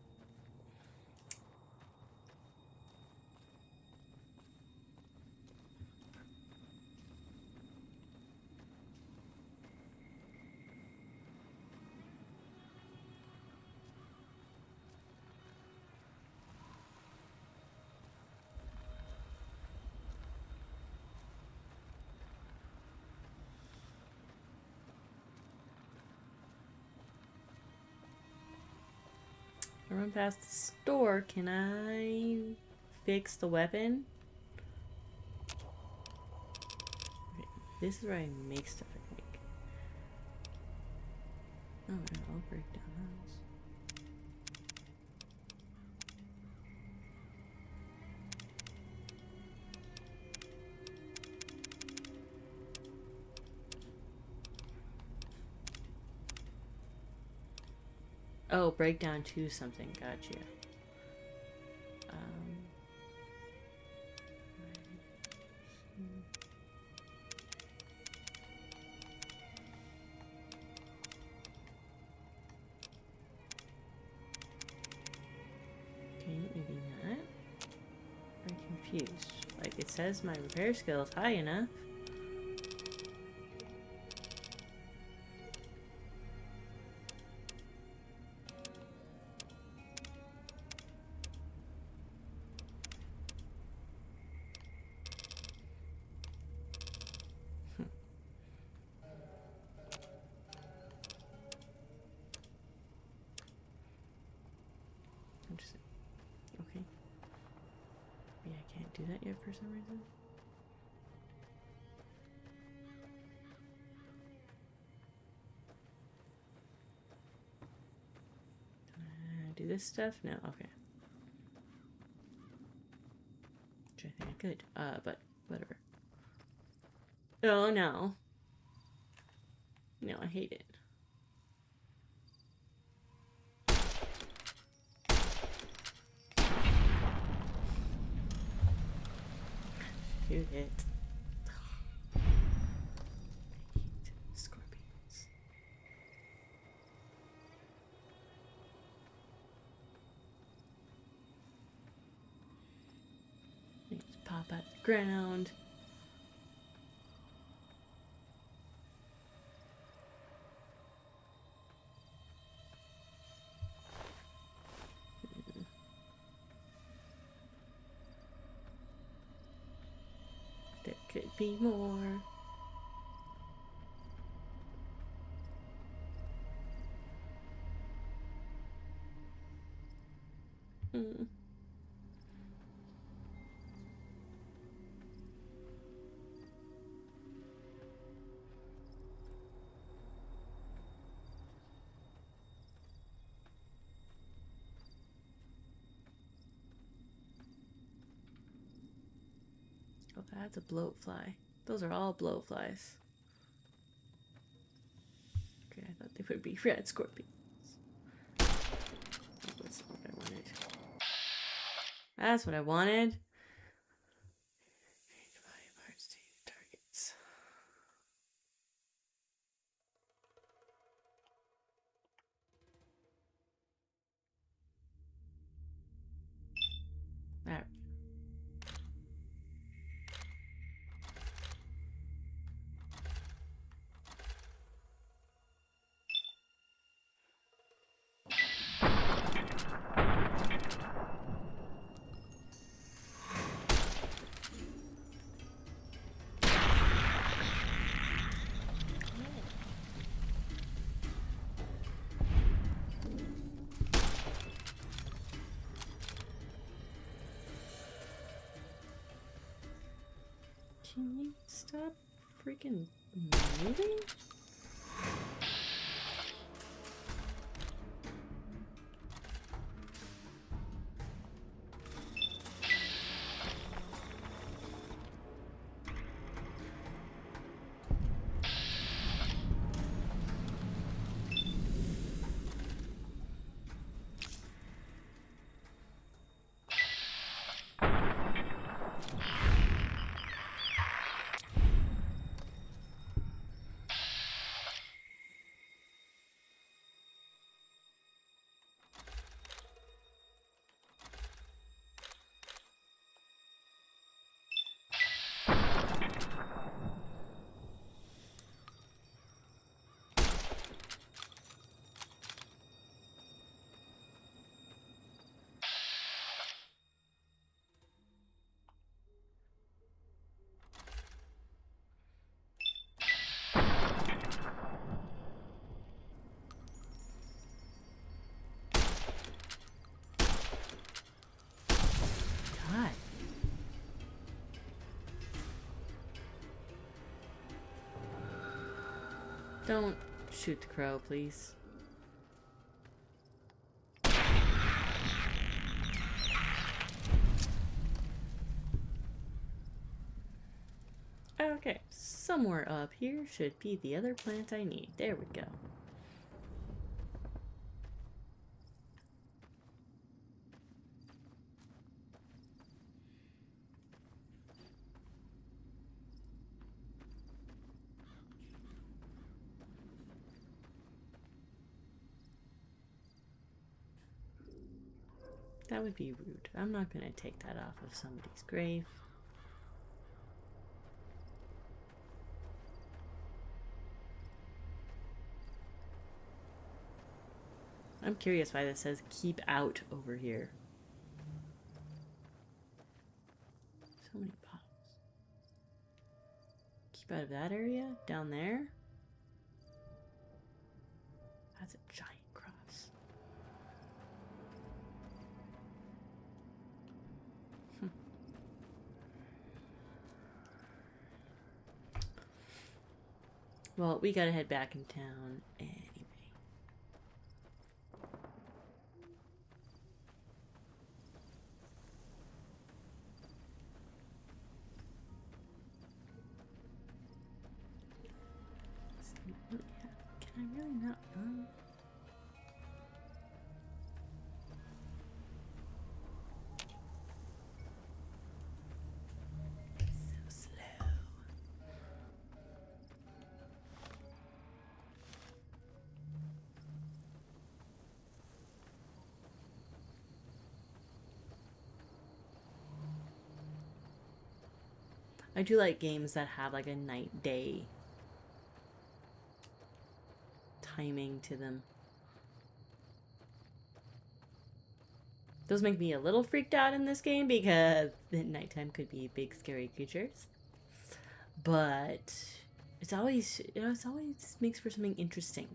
I run past the store. Can I fix the weapon? Okay, this is where I make stuff, I think. Oh, and I'll break down those. Oh, break down to something. Gotcha. Okay, maybe not. I'm confused. Like, it says my repair skill is high enough. negative for some reason. Do this stuff? No, okay. Which I think I could, but whatever. Oh no. No, I hate it. Shoot it. I hate scorpions. They just pop out the ground. There could be more. Mm. Oh, that's a blowfly. Those are all blowflies. Okay, I thought they would be red scorpions. Oh, that's not what I wanted. That's what I wanted. Parts to targets. There. Can you stop freaking moving? God. Don't shoot the crow, please. Okay, somewhere up here should be the other plant I need. There we go. That would be rude. I'm not going to take that off of somebody's grave. I'm curious why this says keep out over here. So many bottles. Keep out of that area? Down there? That's a giant cross. Well, we gotta head back in town anyway. Can I really not run? So slow. I do like games that have like a night day timing to them. Those make me a little freaked out in this game because at nighttime could be big scary creatures. But it's always, it's always makes for something interesting.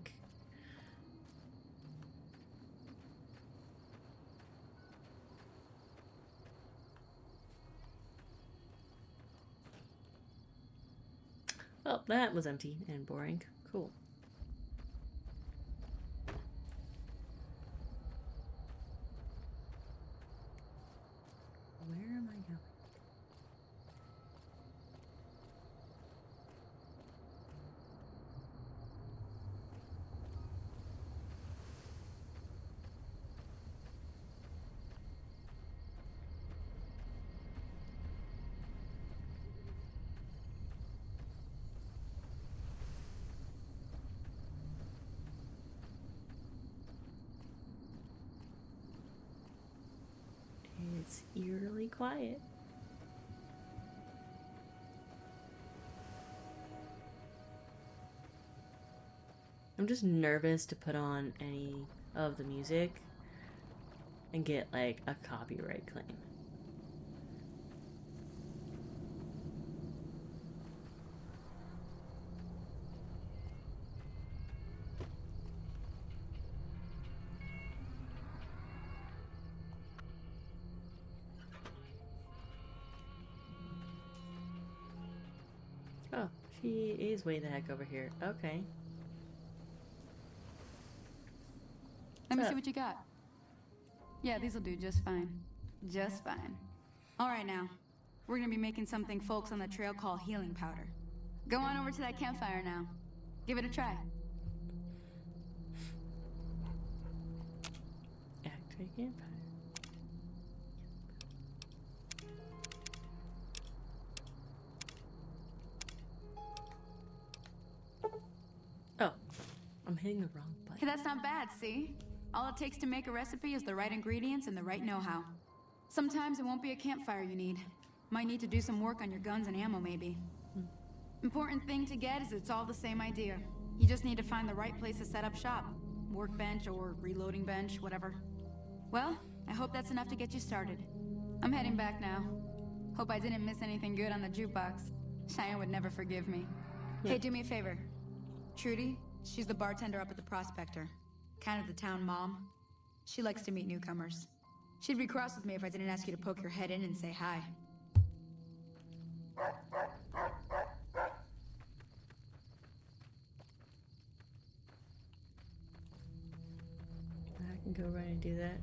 Well, that was empty and boring. Cool. Where am I going? It's eerily quiet. I'm just nervous to put on any of the music and get like a copyright claim. Oh, she is way the heck over here. Okay. Let me see what you got. Yeah, these'll do just fine. Just fine. All right now. We're gonna be making something folks on the trail call healing powder. Go on over to that campfire now. Give it a try. Activate campfire. Oh, I'm hitting the wrong button. Hey, that's not bad, see? All it takes to make a recipe is the right ingredients and the right know-how. Sometimes it won't be a campfire you need. Might need to do some work on your guns and ammo, maybe. Important thing to get is it's all the same idea. You just need to find the right place to set up shop. Workbench or reloading bench, whatever. Well, I hope that's enough to get you started. I'm heading back now. Hope I didn't miss anything good on the jukebox. Cheyenne would never forgive me. Yeah. Hey, do me a favor. Trudy, she's the bartender up at the Prospector. Kind of the town mom. She likes to meet newcomers. She'd be cross with me if I didn't ask you to poke your head in and say hi. I can go right and do that.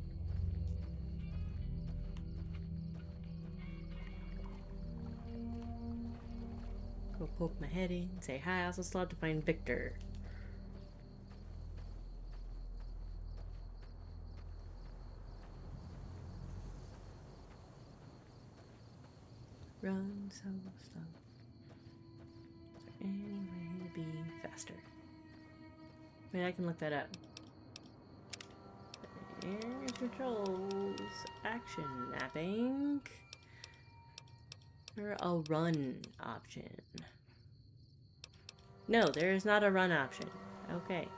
Go poke my head in, say hi. I also still have to find Victor. Run so slow. Is there any way to be faster? Wait, I can look that up. Air controls, action mapping, or a run option. No, there is not a run option. Okay.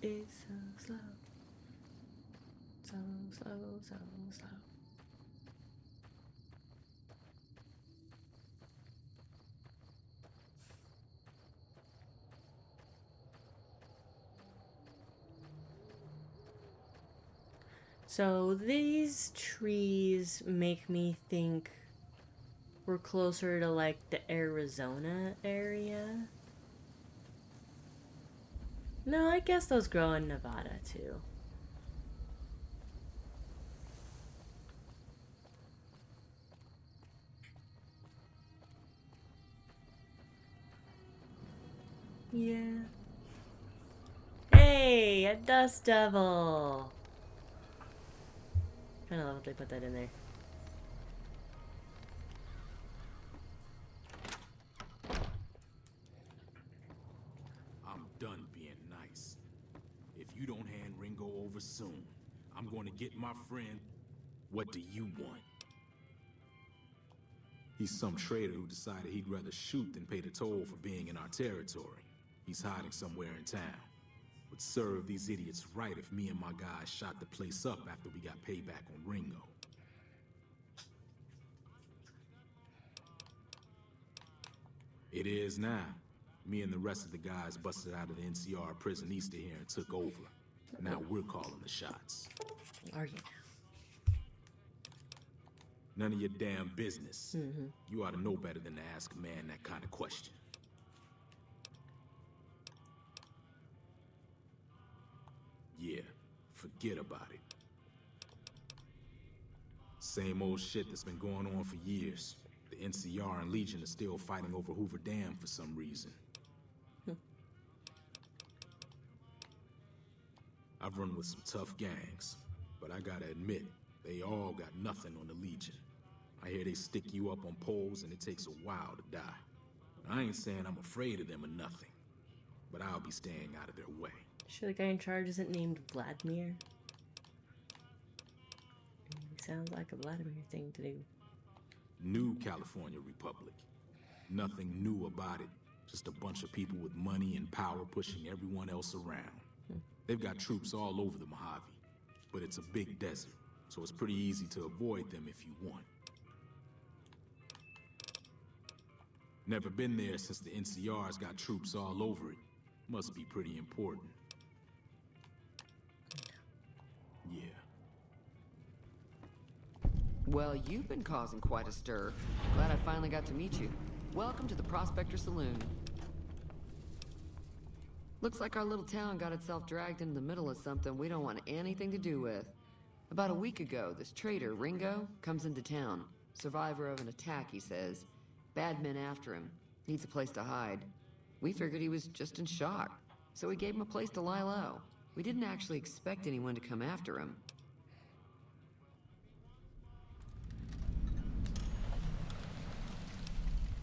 It's so slow. So slow, so slow. So these trees make me think we're closer to like the Arizona area. No, I guess those grow in Nevada too. Yeah. Hey, a dust devil. Kind of love if they put that in there. I'm done being nice. If you don't hand Ringo over soon, I'm going to get my friend. What do you want? He's some trader who decided he'd rather shoot than pay the toll for being in our territory. He's hiding somewhere in town. Would serve these idiots right if me and my guys shot the place up after we got payback on Ringo. It is now. Me and the rest of the guys busted out of the NCR prison east of here and took over. Now we're calling the shots. Are you? None of your damn business. You ought to know better than to ask a man that kind of question. Yeah, forget about it. Same old shit that's been going on for years. The NCR and Legion are still fighting over Hoover Dam for some reason. I've run with some tough gangs, but I gotta admit, they all got nothing on the Legion. I hear they stick you up on poles and it takes a while to die. I ain't saying I'm afraid of them or nothing, but I'll be staying out of their way. Sure the guy in charge isn't named Vladimir? He sounds like a Vladimir thing to do. New California Republic. Nothing new about it. Just a bunch of people with money and power pushing everyone else around. They've got troops all over the Mojave, but it's a big desert, so it's pretty easy to avoid them if you want. Never been there since the NCR's got troops all over it. Must be pretty important. Yeah. Well, you've been causing quite a stir. Glad I finally got to meet you. Welcome to the Prospector Saloon. Looks like our little town got itself dragged into the middle of something we don't want anything to do with. About a week ago, this trader, Ringo, comes into town. Survivor of an attack, he says. Bad men after him. Needs a place to hide. We figured he was just in shock, so we gave him a place to lie low. We didn't actually expect anyone to come after him.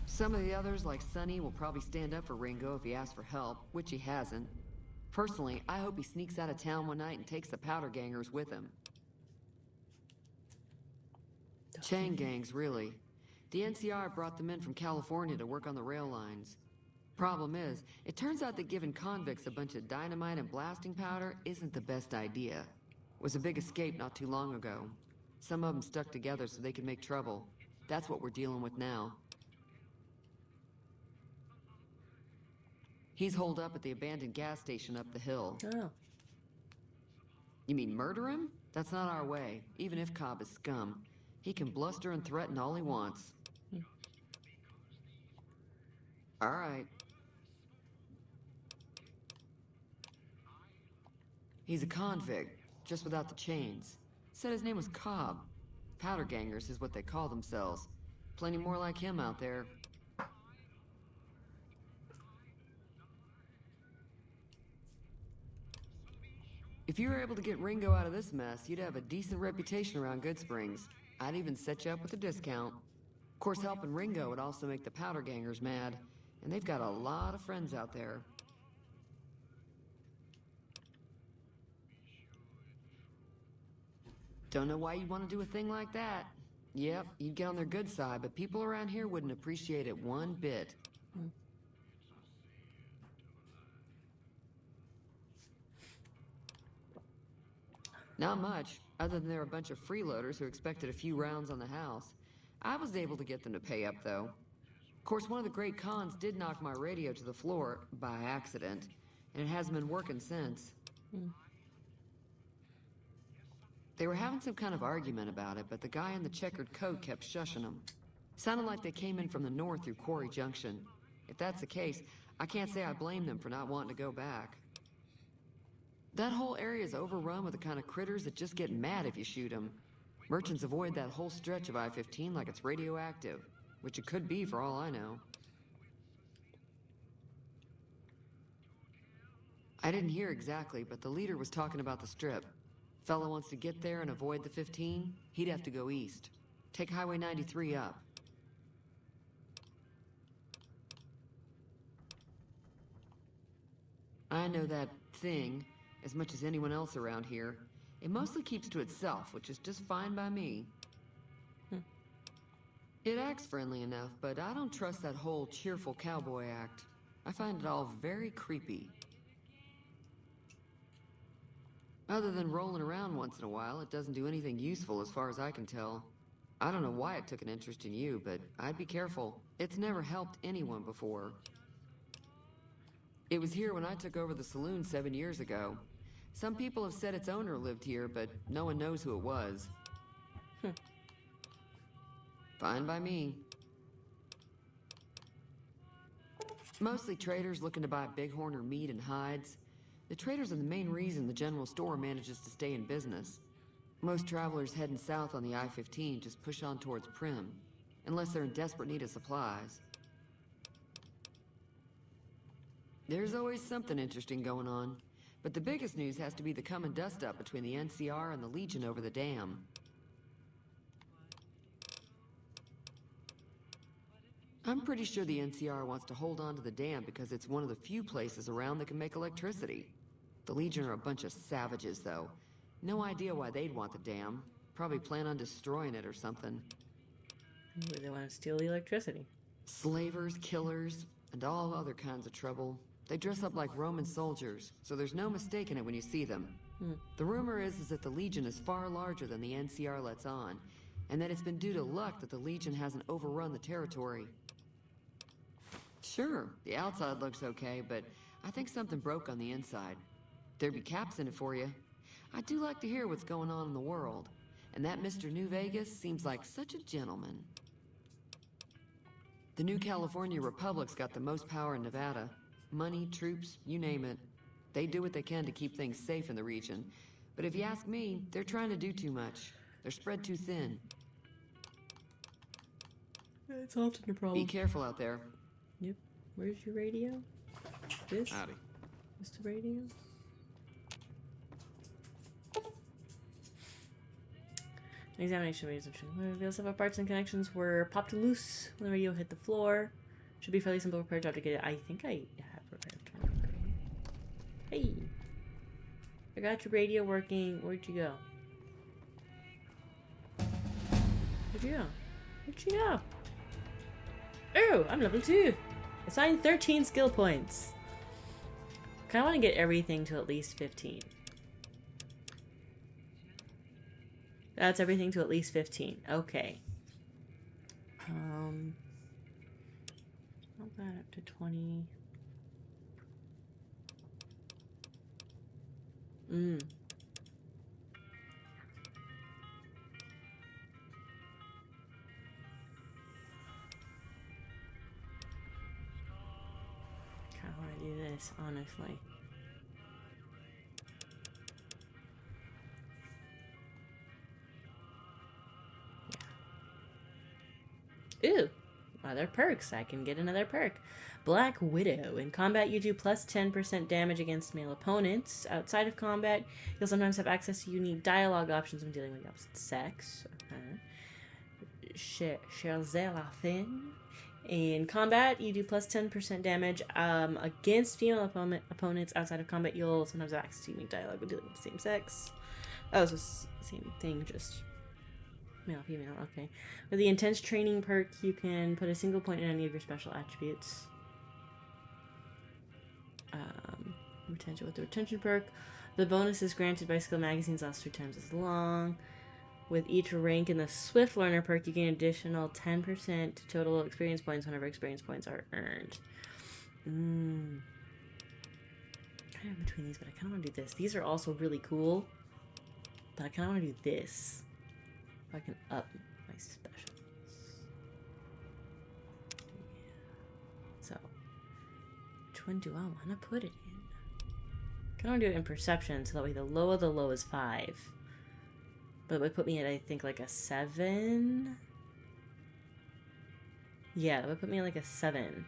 Some of the others, like Sonny, will probably stand up for Ringo if he asks for help, which he hasn't. Personally, I hope he sneaks out of town one night and takes the powder gangers with him. Chain gangs, really. The NCR brought them in from California to work on the rail lines. Problem is, it turns out that giving convicts a bunch of dynamite and blasting powder isn't the best idea. Was a big escape not too long ago. Some of them stuck together so they could make trouble. That's what we're dealing with now. He's holed up at the abandoned gas station up the hill. Oh. You mean murder him? That's not our way, even if Cobb is scum. He can bluster and threaten all he wants. All right. He's a convict, just without the chains. Said his name was Cobb. Powder gangers is what they call themselves. Plenty more like him out there. If you were able to get Ringo out of this mess, you'd have a decent reputation around Goodsprings. I'd even set you up with a discount. Of course, helping Ringo would also make the powder gangers mad, and they've got a lot of friends out there. Don't know why you'd want to do a thing like that. Yep, you'd get on their good side, but people around here wouldn't appreciate it one bit. Not much, other than they're a bunch of freeloaders who expected a few rounds on the house. I was able to get them to pay up, though. Of course, one of the great cons did knock my radio to the floor, by accident, and it hasn't been working since. They were having some kind of argument about it, but the guy in the checkered coat kept shushing them. Sounded like they came in from the north through Quarry Junction. If that's the case, I can't say I blame them for not wanting to go back. That whole area is overrun with the kind of critters that just get mad if you shoot them. Merchants avoid that whole stretch of I-15 like it's radioactive, which it could be for all I know. I didn't hear exactly, but the leader was talking about the strip. Fella wants to get there and avoid the 15, he'd have to go east. Take Highway 93 up. I know that thing as much as anyone else around here. It mostly keeps to itself, which is just fine by me. It acts friendly enough, but I don't trust that whole cheerful cowboy act. I find it all very creepy. Other than rolling around once in a while, it doesn't do anything useful as far as I can tell. I don't know why it took an interest in you, but I'd be careful. It's never helped anyone before. It was here when I took over the saloon 7 years ago. Some people have said its owner lived here, but no one knows who it was. Fine by me. Mostly traders looking to buy bighorn or meat and hides. The traders are the main reason the general store manages to stay in business. Most travelers heading south on the I-15 just push on towards Prim, unless they're in desperate need of supplies. There's always something interesting going on, but the biggest news has to be the coming dust-up between the NCR and the Legion over the dam. I'm pretty sure the NCR wants to hold on to the dam because it's one of the few places around that can make electricity. The Legion are a bunch of savages, though. No idea why they'd want the dam. Probably plan on destroying it or something. Maybe they want to steal the electricity. Slavers, killers, and all other kinds of trouble. They dress up like Roman soldiers, so there's no mistaking it when you see them. The rumor is that the Legion is far larger than the NCR lets on, and that it's been due to luck that the Legion hasn't overrun the territory. Sure, the outside looks okay, but I think something broke on the inside. There'd be caps in it for you. I do like to hear what's going on in the world, and that Mr. New Vegas seems like such a gentleman. The New California Republic's got the most power in Nevada. Money, troops, you name it. They do what they can to keep things safe in the region. But if you ask me, they're trying to do too much. They're spread too thin. It's often a problem. Be careful out there. Yep. Where's your radio? This? Howdy. What's the radio? An examination reveals several parts and connections were popped loose when the radio hit the floor. Should be fairly simple repair job to get it. I think I have repaired. Hey, I got your radio working. Where'd you go? Where'd you go? Where'd you go? Oh, I'm level 2. Assigned 13 skill points. Kind of want to get everything to at least 15. That's everything to at least 15. Okay. Not bad, up to 20. Kinda wanna do this, honestly. Ooh, other perks. I can get another perk. Black Widow. In combat, you do plus 10% damage against male opponents. Outside of combat, you'll sometimes have access to unique dialogue options when dealing with the opposite sex. Cherzela Finn. In combat, you do plus 10% damage against female opponents. Outside of combat, you'll sometimes have access to unique dialogue when dealing with the same sex. Oh, it's the same thing, just... male, female, okay. With the intense training perk, you can put a single point in any of your special attributes. Retention with the retention perk. The bonus is granted by skill magazines lasts 3 times as long. With each rank in the Swift Learner perk, you gain additional 10% to total experience points whenever experience points are earned. Kind of between these, but I kind of want to do this. These are also really cool. But I kind of want to do this. If I can up my specials. Yeah. So, which one do I want to put it in? I kind of want to do it in perception, so that way the low of the low is 5. But it would put me at, I think, like a 7. Yeah, that would put me at like a 7.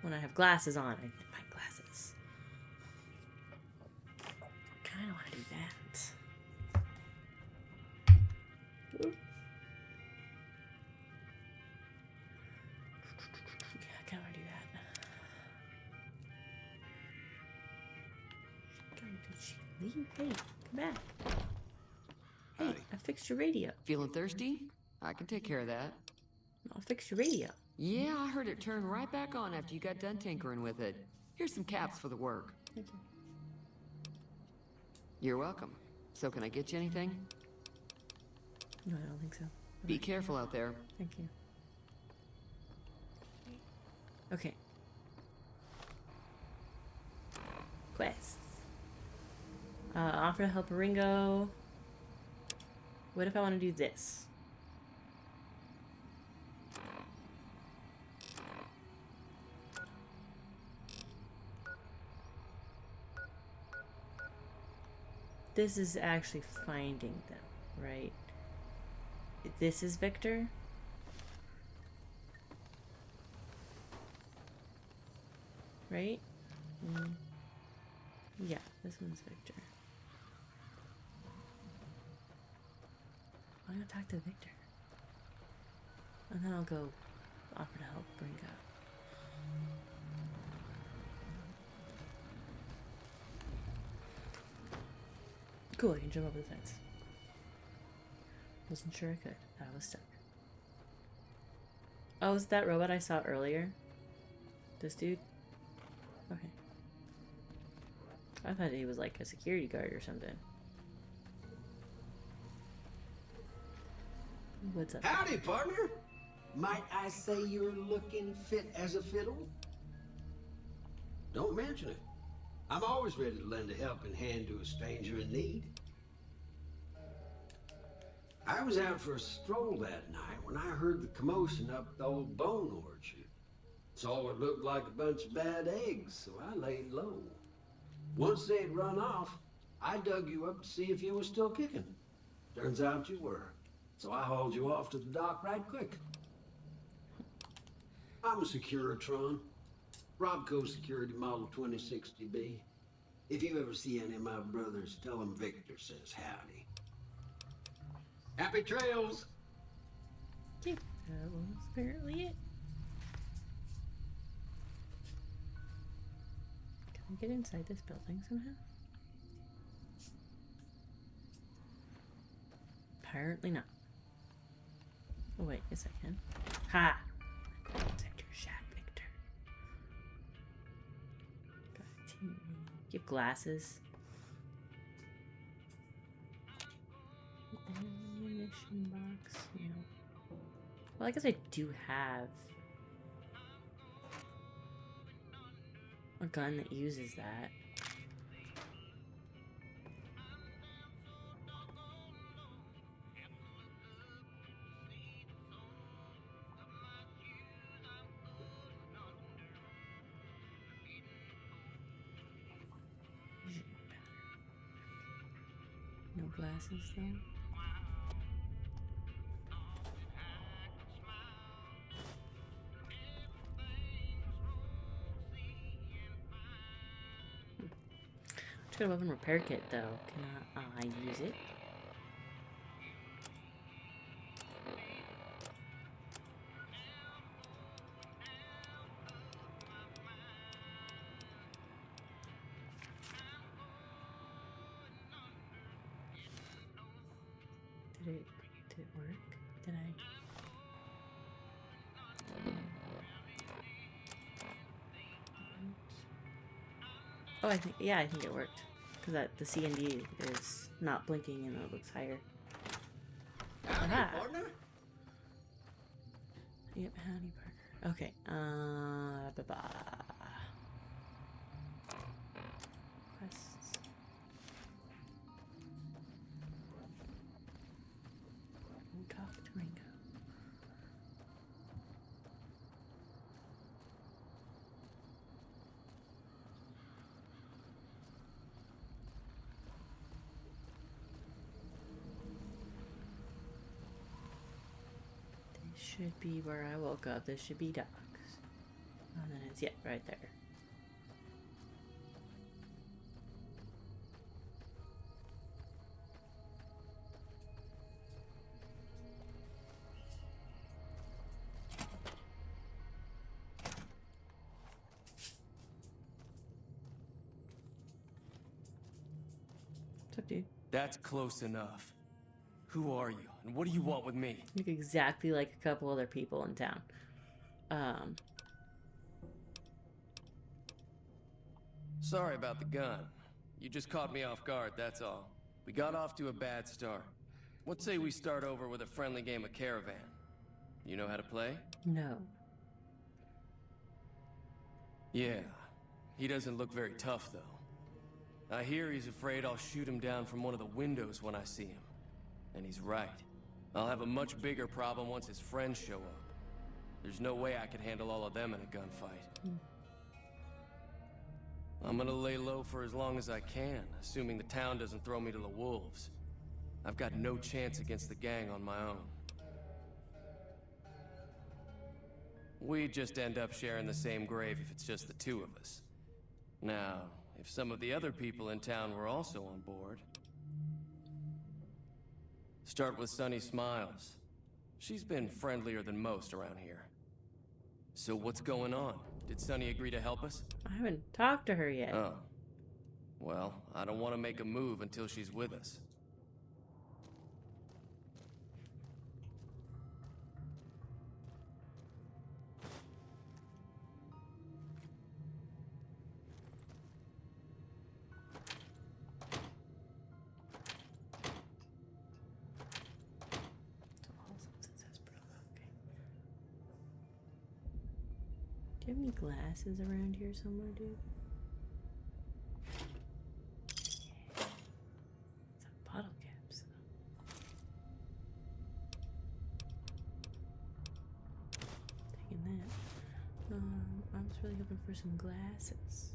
When I have glasses on, I get my glasses. Kind of want to do that. Oop. Yeah, I kind of want to do that. Going to leave? Hey, come back. Hey, I fixed your radio. Feeling thirsty? I can take care of that. I'll fix your radio. Yeah, I heard it turn right back on after you got done tinkering with it. Here's some caps for the work. Thank you. You're welcome. So can I get you anything? No, I don't think so. Be careful out there. Thank you. Okay. Quests. Offer to help Ringo. What if I want to do this? This is actually finding them, right? This is Victor. Right? Yeah, this one's Victor. I'm gonna talk to Victor. And then I'll go offer to help Ringo. Cool, I can jump over the fence. Wasn't sure I could. I was stuck. Oh, is that robot I saw earlier? This dude? Okay. I thought he was like a security guard or something. What's up? Howdy, partner. Might I say you're looking fit as a fiddle? Don't mention it. I'm always ready to lend a helping hand to a stranger in need. I was out for a stroll that night when I heard the commotion up the old bone orchard. Saw what looked like a bunch of bad eggs, so I laid low. Once they'd run off, I dug you up to see if you were still kicking. Turns out you were, so I hauled you off to the dock right quick. I'm a Securitron. Robco Security Model 2060B. If you ever see any of my brothers, tell them Victor says howdy. Happy trails! Okay, that was apparently it. Can I get inside this building somehow? Apparently not. Oh wait, yes I can. Ha! Go inside your shack, Victor. God, you have glasses. Ammunition box, no. Well, I guess I do have a gun that uses that. No glasses though. Got a weapon repair kit though. Can I use it? Did it work? Did I? Oh, I think it worked. Because that the C&D is not blinking and it looks higher. Aha! Partner? Yep, howdy partner. Okay, bye-bye. Quests. should be where I woke up. This should be docks. Oh, then it's, yeah, right there. What's up, dude? That's close enough. Who are you, and what do you want with me? You look exactly like a couple other people in town. Sorry about the gun. You just caught me off guard, that's all. We got off to a bad start. Let's say we start over with a friendly game of Caravan. You know how to play? No. Yeah. He doesn't look very tough, though. I hear he's afraid I'll shoot him down from one of the windows when I see him. And he's right. I'll have a much bigger problem once his friends show up. There's no way I could handle all of them in a gunfight. I'm gonna lay low for as long as I can, assuming the town doesn't throw me to the wolves. I've got no chance against the gang on my own. We just end up sharing the same grave if it's just the two of us. Now, if some of the other people in town were also on board... Start with Sunny Smiles. She's been friendlier than most around here. So what's going on? Did Sunny agree to help us? I haven't talked to her yet. Oh. Well, I don't want to make a move until she's with us. Do you have any glasses around here somewhere, dude? Some bottle caps. Taking that. I was really hoping for some glasses.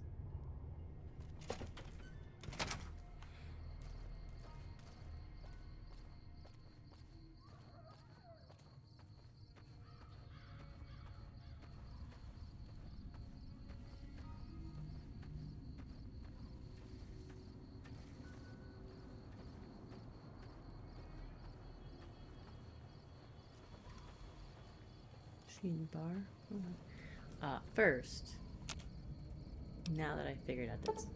In the bar. First, now that I figured out that's that.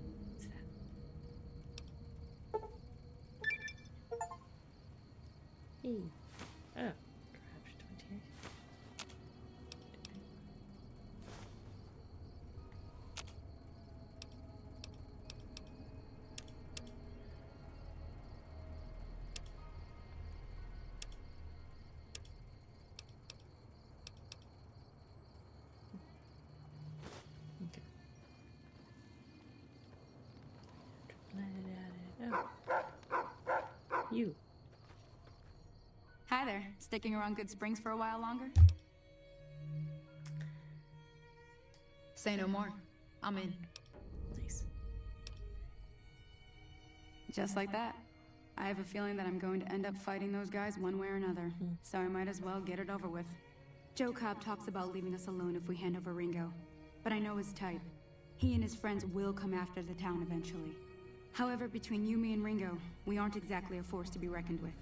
Hey. Oh, perhaps 28. You. Hi there. Sticking around Good Springs for a while longer? Say no more. I'm in. Nice. Just like that. I have a feeling that I'm going to end up fighting those guys one way or another, so I might as well get it over with. Joe Cobb talks about leaving us alone if we hand over Ringo, but I know his type. He and his friends will come after the town eventually. However, between you, me, and Ringo, we aren't exactly a force to be reckoned with.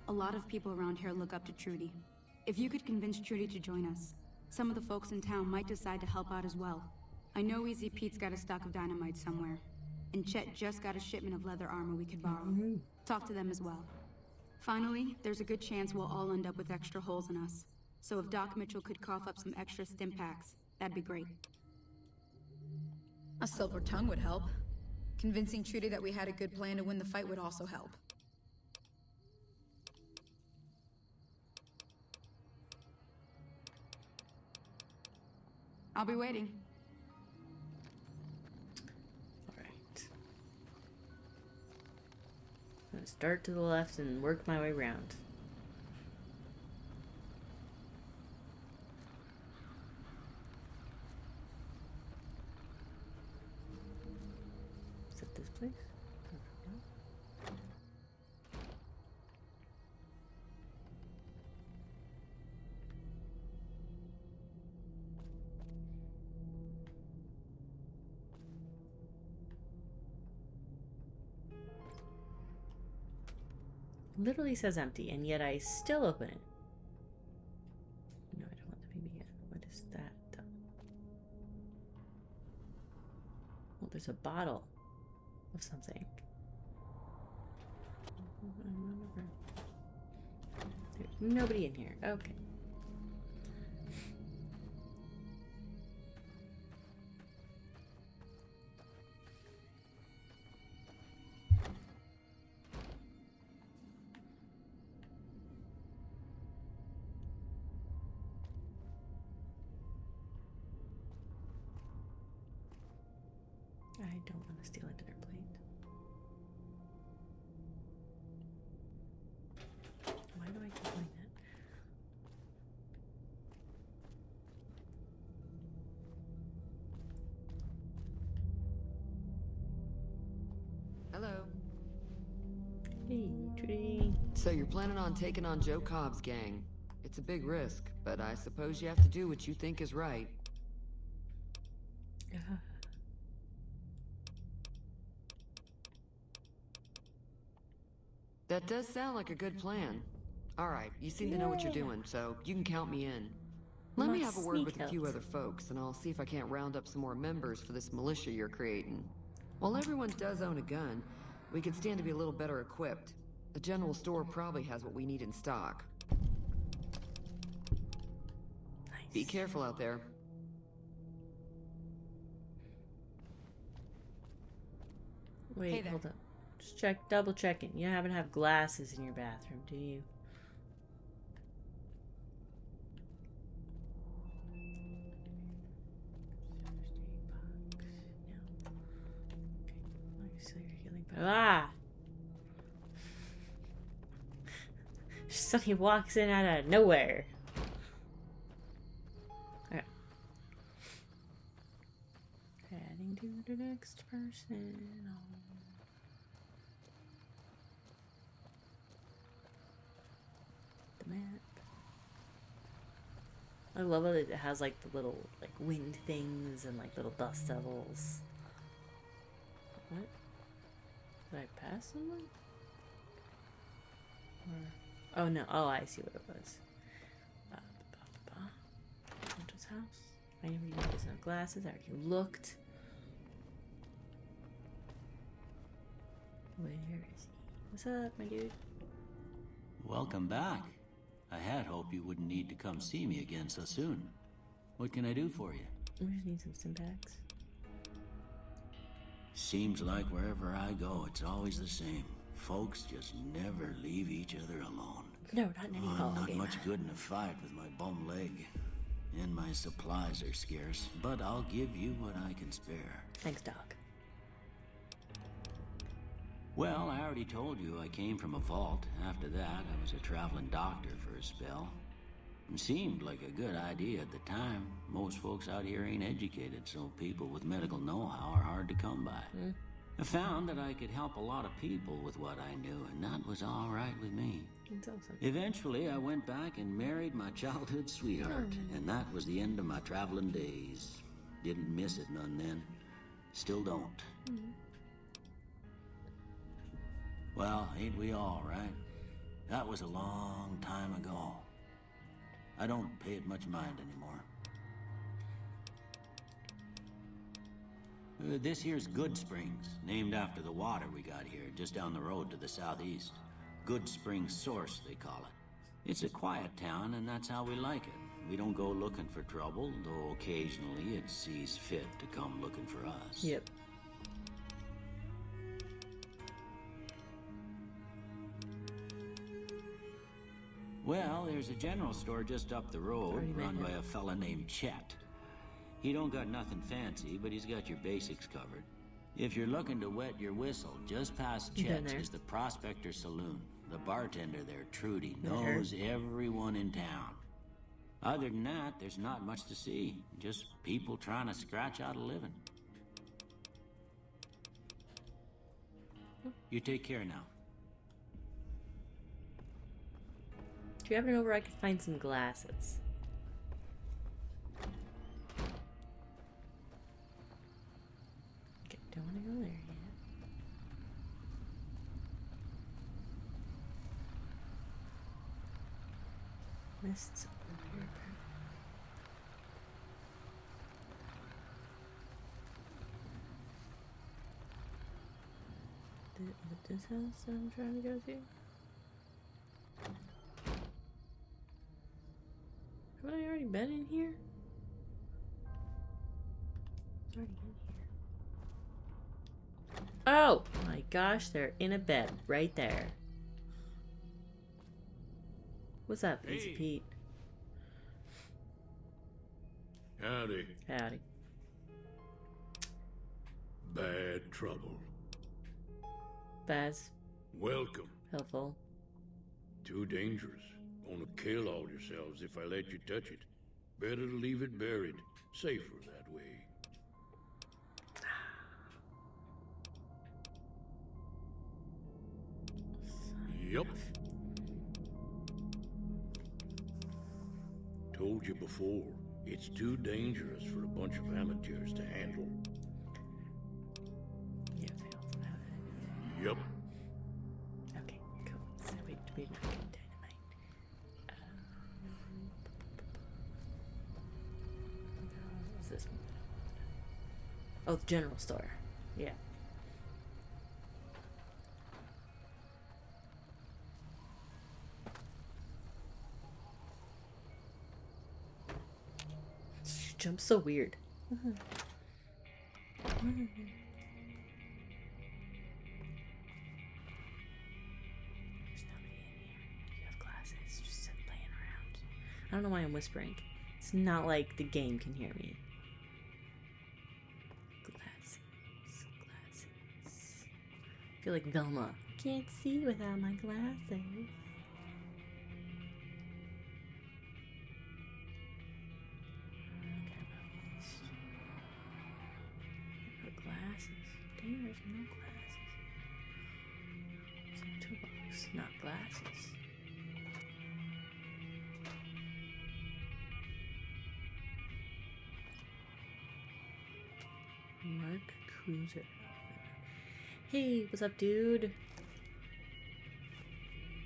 A lot of people around here look up to Trudy. If you could convince Trudy to join us, some of the folks in town might decide to help out as well. I know Easy Pete's got a stock of dynamite somewhere, and Chet just got a shipment of leather armor we could borrow. Talk to them as well. Finally, there's a good chance we'll all end up with extra holes in us. So if Doc Mitchell could cough up some extra stim packs, that'd be great. A silver tongue would help. Convincing Trudy that we had a good plan to win the fight would also help. I'll be waiting. Alright. I'm gonna start to the left and work my way around. Is it this place? Literally says empty, and yet I still open it. No, I don't want the baby yet. What is that? Well, there's a bottle of something. There's nobody in here. Okay. I don't want to steal a dinner plate. Why do I keep doing that? Hello. Hey, Trudy. So you're planning on taking on Joe Cobb's gang. It's a big risk, but I suppose you have to do what you think is right. That does sound like a good plan. Alright, you seem to know what you're doing, so you can count me in. Let me have a word with a few other folks, and I'll see if I can't round up some more members for this militia you're creating. While everyone does own a gun, we could stand to be a little better equipped. The general store probably has what we need in stock. Nice. Be careful out there. Wait, Hey there. hold up. Just double checking. You haven't have glasses in your bathroom, do you? Ah! Sonny walks in out of nowhere. Okay. Heading to the next person. The map. I love it. It has like the little like wind things and like little dust devils. What? Did I pass someone? Or... Oh no! Oh, I see what it was. Hunter's house. I never even used no glasses. I already looked. Where is he? What's up, my dude? Welcome back. I had hoped you wouldn't need to come see me again so soon. What can I do for you? We just need some Stimpaks. Seems like wherever I go, it's always the same. Folks just never leave each other alone. No, not in any I'm not game. much good in a fight with my bum leg. And my supplies are scarce, but I'll give you what I can spare. Thanks, Doc. Well, I already told you I came from a vault. After that, I was a traveling doctor for a spell. It seemed like a good idea at the time. Most folks out here ain't educated, so people with medical know-how are hard to come by. I found that I could help a lot of people with what I knew, and that was all right with me. That's awesome. Eventually, I went back and married my childhood sweetheart, and that was the end of my traveling days. Didn't miss it none then. Still don't. Well, ain't we all, right? That was a long time ago. I don't pay it much mind anymore. This here's Good Springs, named after the water we got here, just down the road to the southeast. Good Springs Source, they call it. It's a quiet town, and that's how we like it. We don't go looking for trouble, though occasionally it sees fit to come looking for us. Yep. Well, there's a general store just up the road, run by a fella named Chet. He don't got nothing fancy, but he's got your basics covered. If you're looking to wet your whistle, just past Chet's is the Prospector Saloon. The bartender there, Trudy, knows everyone in town. Other than that, there's not much to see. Just people trying to scratch out a living. You take care now. Do you happen to know where I could find some glasses? Okay, don't want to go there yet. Mists over here. This house that I'm trying to go to? Haven't I already been in here? It's already in here. Oh my gosh, they're in a bed right there. What's up, Easy Pete? Howdy. Howdy. Bad trouble. That's Welcome. helpful. Too dangerous. Gonna kill all yourselves if I let you touch it. Better to leave it buried. Safer that way. Yup. Told you before, it's too dangerous for a bunch of amateurs to handle. Yeah, failed. Yup. Okay, cool. So we not get dynamite. What's this one? Oh, the general store. Yeah. She jumps so weird. There's nobody in here. You have glasses. Just sit laying around. I don't know why I'm whispering. It's not like the game can hear me. Glasses. I feel like Velma. Can't see without my glasses. Her glasses. Dang, there's no glasses. It's a toolbox, not glasses. Mark Cruiser. Hey, what's up, dude?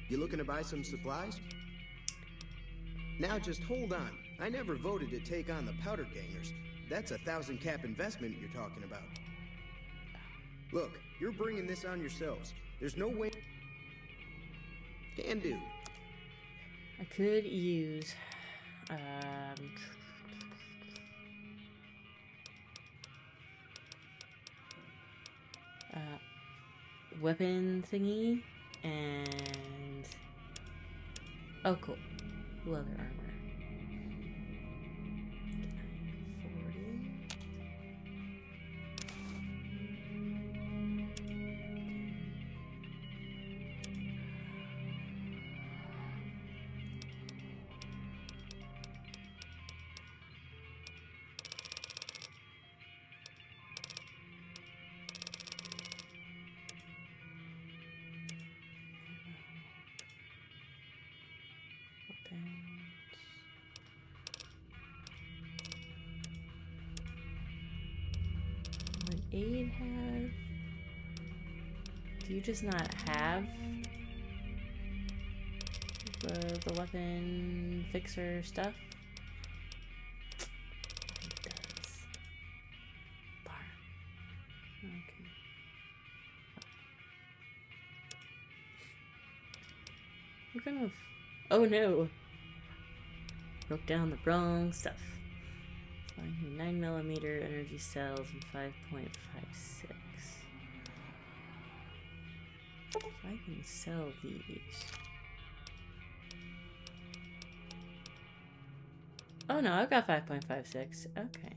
You looking to buy some supplies? Now just hold on. I never voted to take on the powder gangers. That's a 1,000 cap investment you're talking about. Look, you're bringing this on yourselves. There's no way... Can do. I could use... weapon thingy and oh cool, leather armor. Can I afford it? Would aid have? Do you just not have the weapon fixer stuff? It does. Bar. Okay. What kind of... Oh no! Broke down the wrong stuff. So I need 9mm energy cells and 5.56. So I can sell these. Oh no, I've got 5.56. Okay.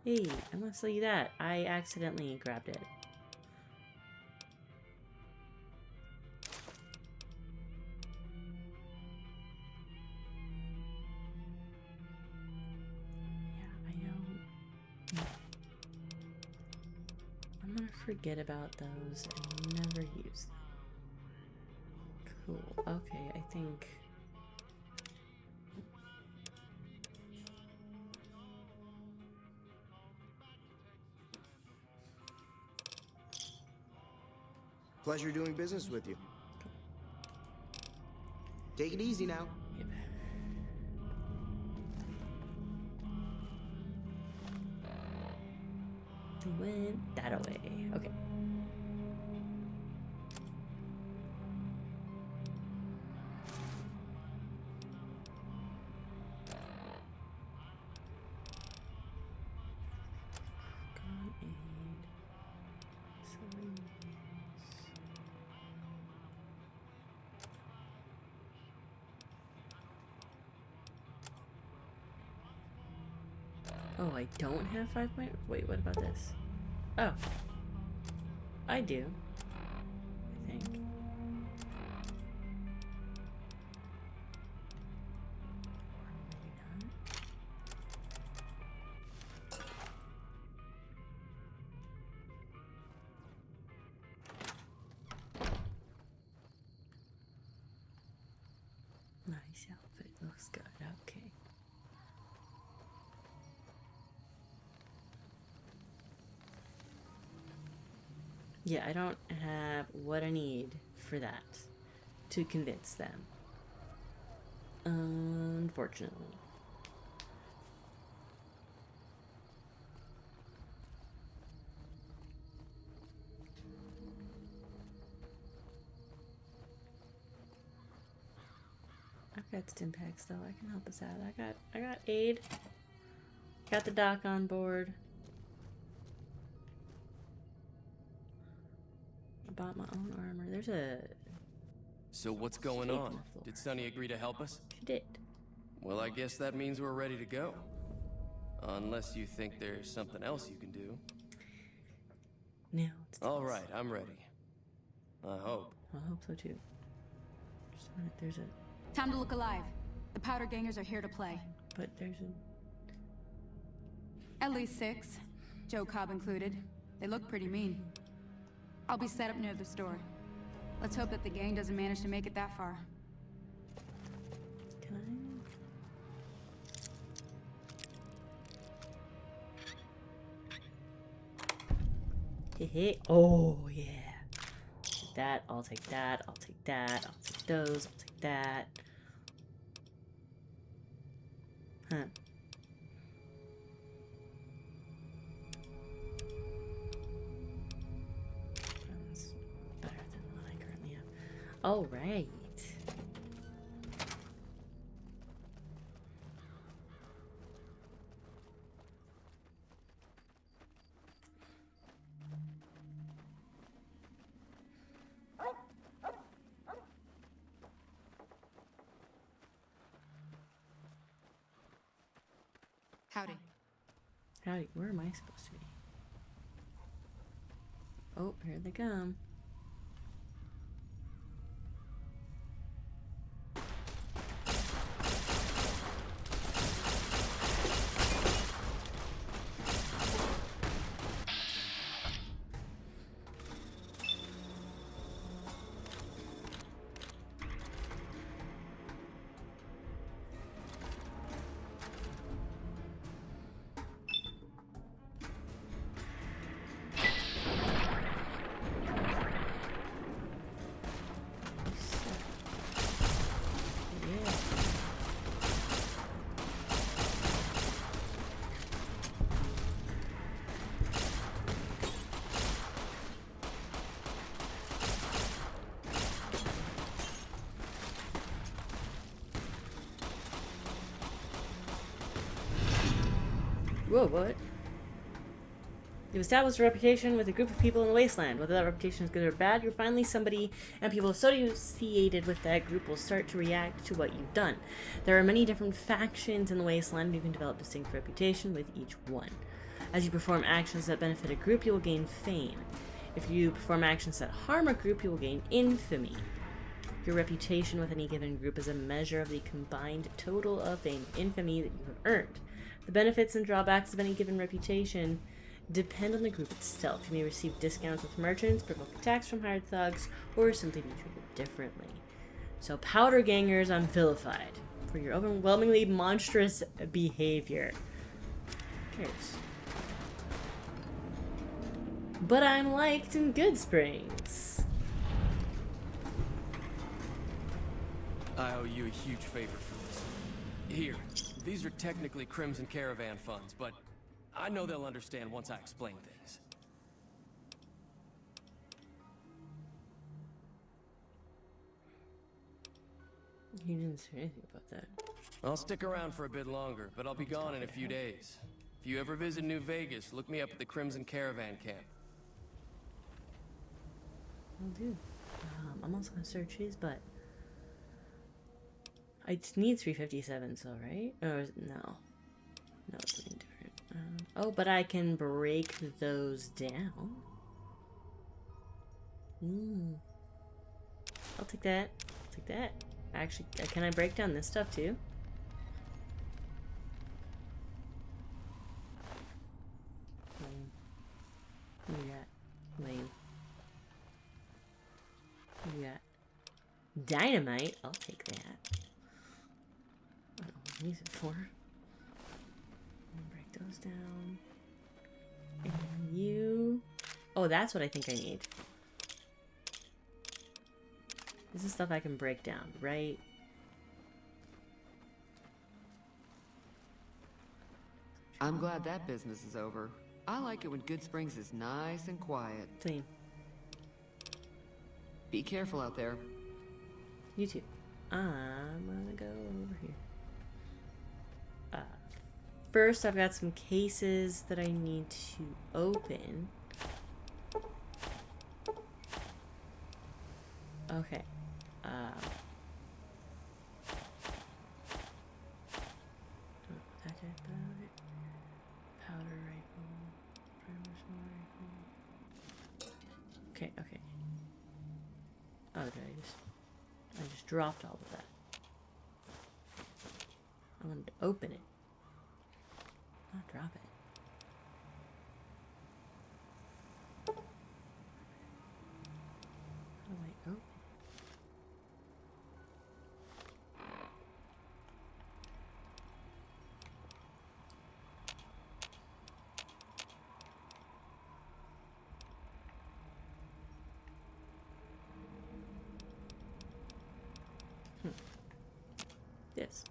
Hey, I'm gonna sell you that. I accidentally grabbed it. I'm gonna forget about those and never use them. Cool. Okay, I think... Pleasure doing business with you. Take it easy now. Yep. They went that away. Okay. Oh, I don't have 5 point. Wait, what about this? Oh, I do. I think. Nice outfit. Looks good. Okay. Yeah, I don't have what I need for that to convince them. Unfortunately. I've got stim packs though. I can help us out. I got aid. Got the doc on board. I bought my own armor. There's a... So what's going on? Did Sunny agree to help us? She did. Well, I guess that means we're ready to go. Unless you think there's something else you can do. No. All right, I'm ready. I hope. I hope so too. Just a minute, there's a... Time to look alive. The powder gangers are here to play. But there's a... At least 6. Joe Cobb included. They look pretty mean. I'll be set up near the store. Let's hope that the gang doesn't manage to make it that far. Can I? Hey. Oh, yeah. Take that. I'll take that. I'll take that. I'll take those. I'll take that. Huh. That's better than what I currently have. All right. Howdy. Howdy. Where am I supposed to be? Oh, here they come. Whoa, what? You've established a reputation with a group of people in the wasteland. Whether that reputation is good or bad, you're finally somebody, and people associated with that group will start to react to what you've done. There are many different factions in the wasteland, and you can develop distinct reputation with each one. As you perform actions that benefit a group, you will gain fame. If you perform actions that harm a group, you will gain infamy. Your reputation with any given group is a measure of the combined total of fame and infamy that you have earned. The benefits and drawbacks of any given reputation depend on the group itself. You may receive discounts with merchants, provoke attacks from hired thugs, or simply be treated differently. So powder gangers, I'm vilified for your overwhelmingly monstrous behavior. Who cares? But I'm liked in Good Springs. I owe you a huge favor for this. Here, these are technically Crimson Caravan funds, but I know they'll understand once I explain things. You didn't say anything about that. I'll stick around for a bit longer, but I'll be gone in a few days. If you ever visit New Vegas, look me up at the Crimson Caravan camp. Will do. I'm also gonna search his butt. I need 357, so right? Or is it, no. No, it's something different. Oh, but I can break those down. I'll take that. I'll take that. Actually, can I break down this stuff too? What do you got? Lame. What do you got? Dynamite? I'll take that. I don't know what to use it for. Break those down. And you... Oh, that's what I think I need. This is stuff I can break down, right? I'm glad that business is over. I like it when Good Springs is nice and quiet. Same. Be careful out there. You too. I'm gonna go over here. First, I've got some cases that I need to open. Okay. Powder rifle. Okay, okay. Oh, did I just dropped all of that. I wanted to open it. Not drop it. How do I open? This.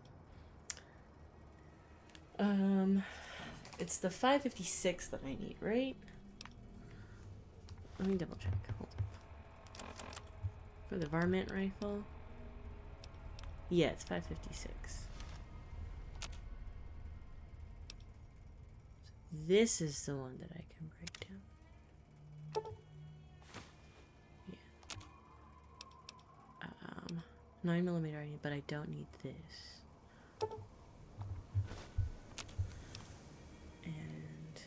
It's the 556 that I need, right? Let me double check. Hold on. For the varmint rifle? Yeah, it's 556. This is the one that I can break down. Yeah. 9mm I need, but I don't need this. And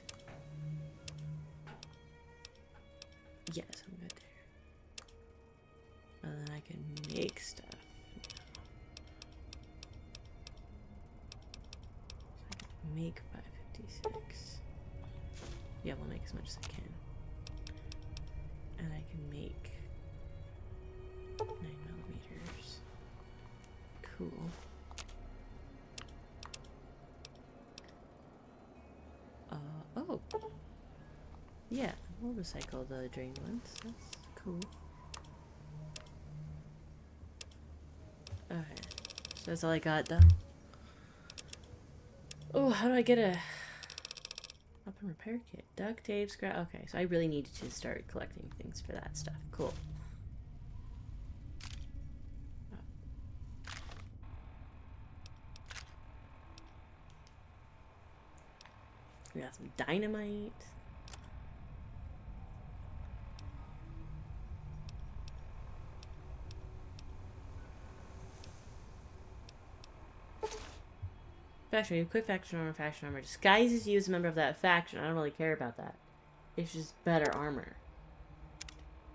yes, I'm good there. And then I can make stuff. So I can make 556. Yeah, we'll make as much as I can. And I can make 9mm. Cool. Oh. Yeah, we'll recycle the drained ones. That's cool. Okay. So that's all I got, though. Oh, how do I get a weapon repair kit? Duct tape, scrap. Okay, so I really needed to start collecting things for that stuff. Cool. We got some dynamite. Faction, you equip faction armor, faction armor. Disguises you as a member of that faction. I don't really care about that. It's just better armor.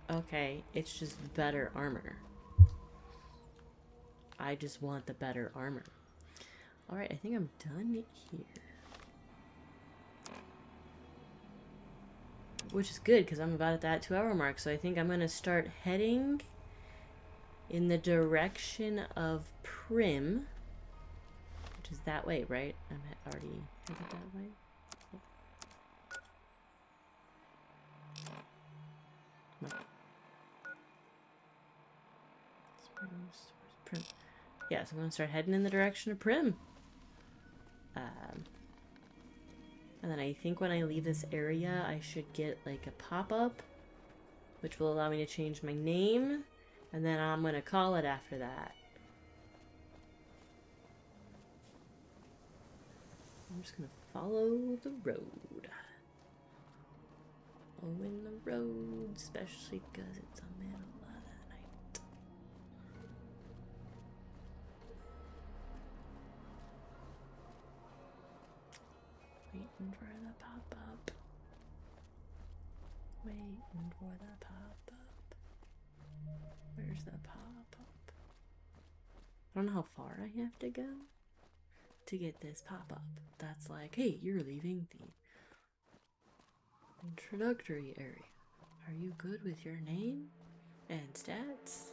Okay, it's just better armor. I just want the better armor. Alright, I think I'm done here. Which is good, because I'm about at that 2-hour mark, so I think I'm going to start heading in the direction of Prim. Which is that way, right? I'm already headed that way. Come on. Prim. Yeah, so I'm gonna start heading in the direction of Prim. And then I think when I leave this area, I should get like a pop-up, which will allow me to change my name, and then I'm gonna call it after that. I'm just gonna follow the road. Following the road, especially because it's the middle of the night. Waiting for the pop-up. Waiting for the pop-up. Where's the pop-up? I don't know how far I have to go to get this pop-up. That's like, hey, you're leaving the introductory area. Are you good with your name and stats?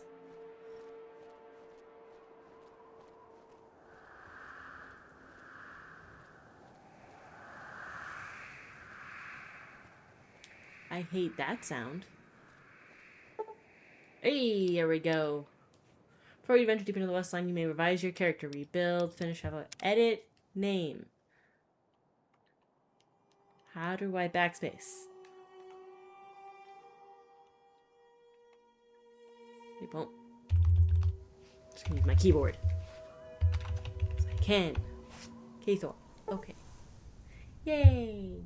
I hate that sound. Hey, here we go. Before you venture deep into the West Line, you may revise your character, rebuild, finish, have a edit, name. How do I backspace? It won't. Just gonna use my keyboard. Yes, I can. Kthor. Okay. Yay!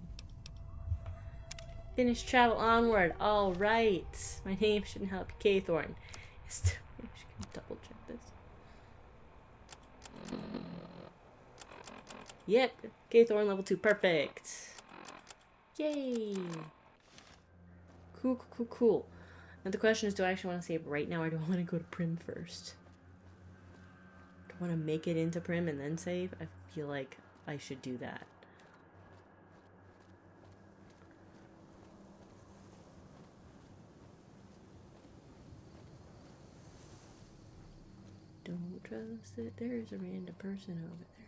Finish travel onward. All right. My name shouldn't help you, Kthorn. I should double check this. Yep. Kthorn level 2. Perfect. Yay. Cool, cool, cool, cool. Now the question is, do I actually want to save right now, or do I want to go to Prim first? Do I want to make it into Prim and then save? I feel like I should do that. Don't trust it. There's a random person over there.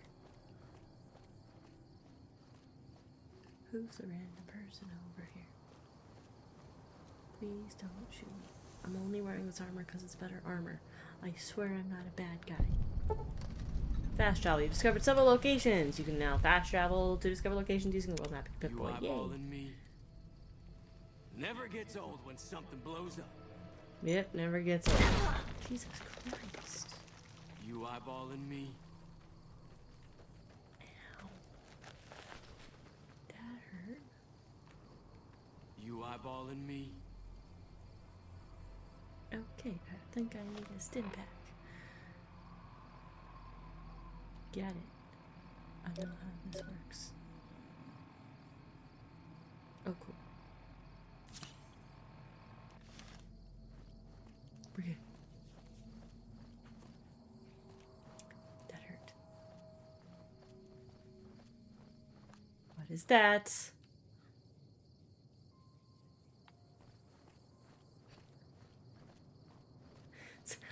Who's the random person over here? Please don't shoot me. I'm only wearing this armor because it's better armor. I swear I'm not a bad guy. Fast travel. You've discovered several locations. You can now fast travel to discover locations using the world map. Pip-Boy. Yay. Eyeballing me. Never gets old when something blows up. Yep, never gets old. Jesus Christ. You eyeballing me? Ow. That hurt. You eyeballing me? Okay, I think I need a stim pack. Get it. I know how this works. Oh, cool. We're good. That hurt. What is that?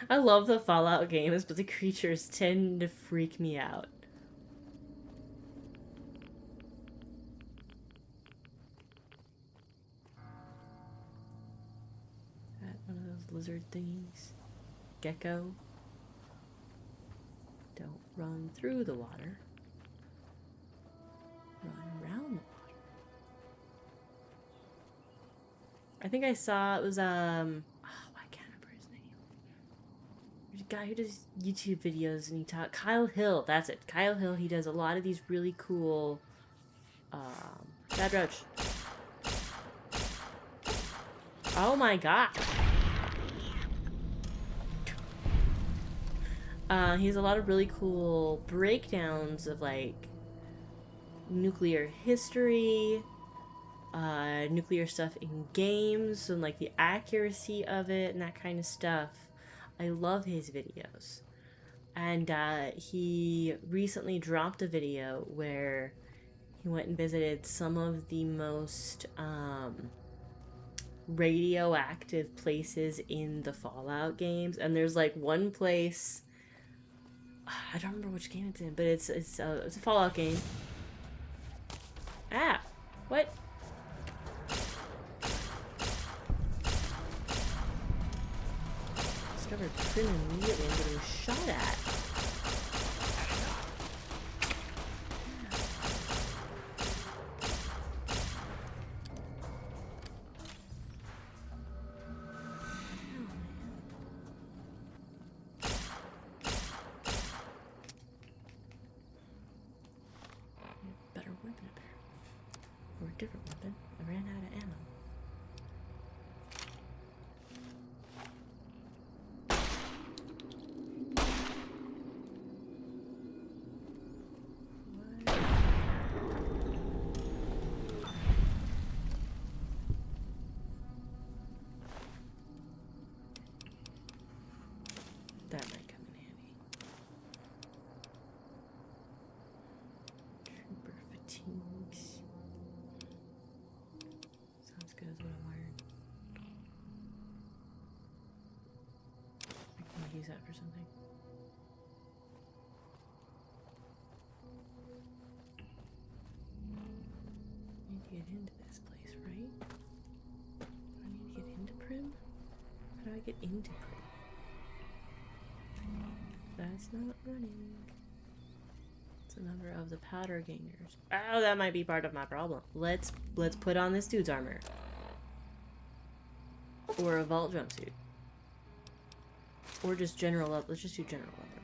I love the Fallout games, but the creatures tend to freak me out. That one of those lizard thingies. Gecko. Don't run through the water. Run around the water. I think I saw it was guy who does YouTube videos and he taught Kyle Hill. That's it, Kyle Hill. He does a lot of these really cool bad roach. Oh my god. He has a lot of really cool breakdowns of like nuclear history, nuclear stuff in games, and like the accuracy of it and that kind of stuff. I love his videos. And he recently dropped a video where he went and visited some of the most radioactive places in the Fallout games. And there's like one place, I don't remember which game it's in, but it's a Fallout game. Ah, what? Discovered Prim immediately and getting shot at. weapon up there. Or a different weapon. I ran out of ammo. That might come in handy. Trooper fatigues. Sounds good as what I'm wearing. I can use that for something. I need to get into this place, right? Do I need to get into Prim? How do I get into Prim? That's not running. It's a number of the powder gangers. Oh, that might be part of my problem. Let's put on this dude's armor. Or a vault jumpsuit. Or just general leather. Let's just do general leather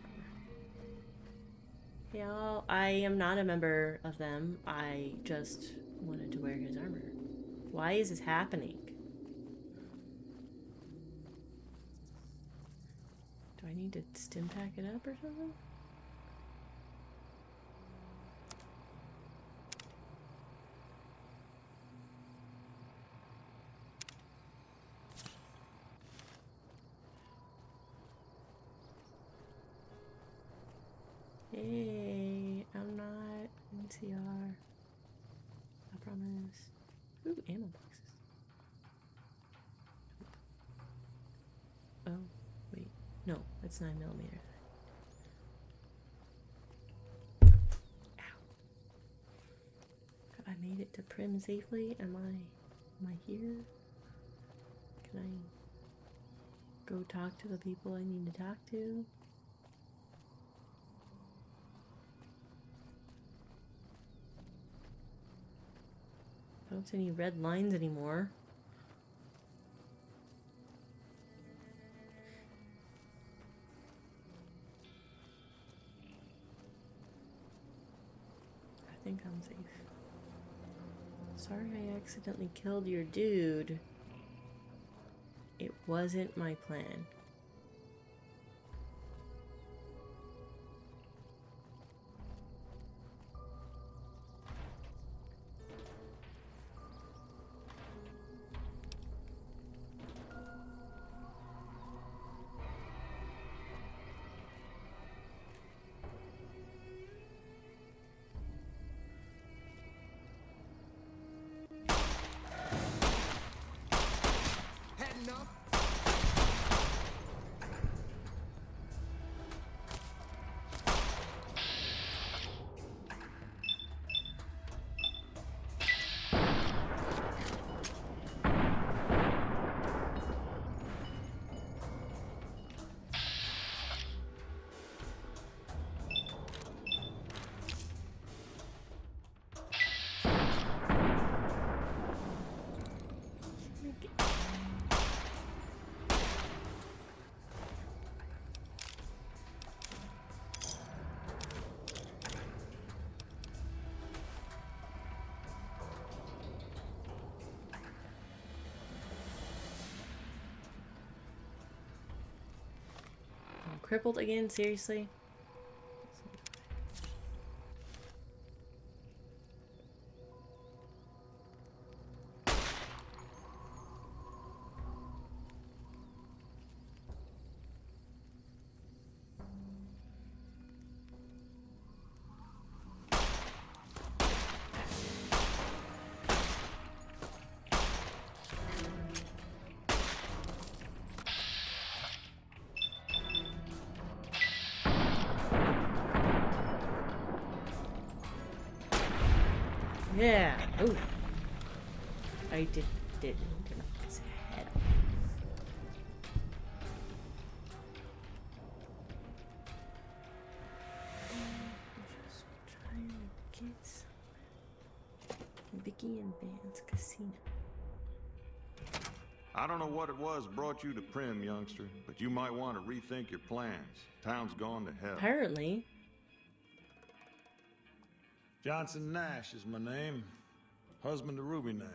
armor. Yeah, I am not a member of them. I just wanted to wear his armor. Why is this happening? Do I need to stim pack it up or something? Hey, I'm not NCR. I promise. Ooh, ammo boxes. Oh, wait. No, that's 9mm. Ow. Have I made it to Prim safely? Am I here? Can I go talk to the people I need to talk to? I don't see any red lines anymore. I think I'm safe. Sorry I accidentally killed your dude. It wasn't my plan. Crippled again? Seriously? Yeah. Ooh. I didn't knock his head off. Just trying to get somewhere. Vicky and Van's casino. I don't know what it was brought you to Prim, youngster, but you might want to rethink your plans. Town's gone to hell. Apparently. Johnson Nash is my name. Husband to Ruby Nash.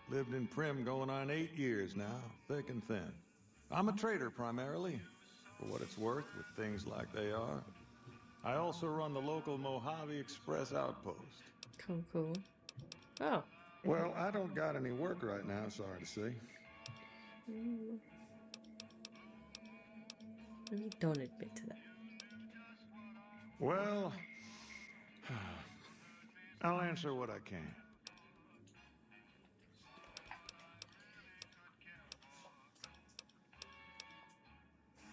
Lived in Prim going on 8 years now, thick and thin. I'm a trader primarily, for what it's worth with things like they are. I also run the local Mojave Express outpost. Cool. Oh. Well, I don't got any work right now, sorry to say. Maybe don't admit to that. Well, I'll answer what I can.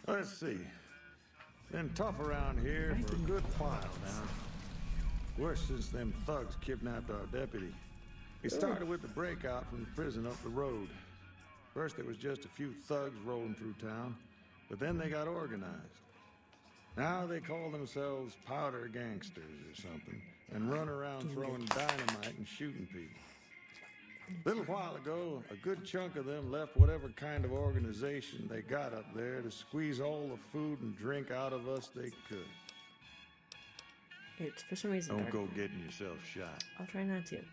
Let's see. Been tough around here for a good while now. Worse since them thugs kidnapped our deputy. It started with the breakout from the prison up the road. First there was just a few thugs rolling through town, but then they got organized. Now they call themselves powder gangsters or something, and run around throwing dynamite and shooting people. A little while ago, a good chunk of them left whatever kind of organization they got up there to squeeze all the food and drink out of us they could. It's for some reason. Don't go getting yourself shot. I'll try not to. What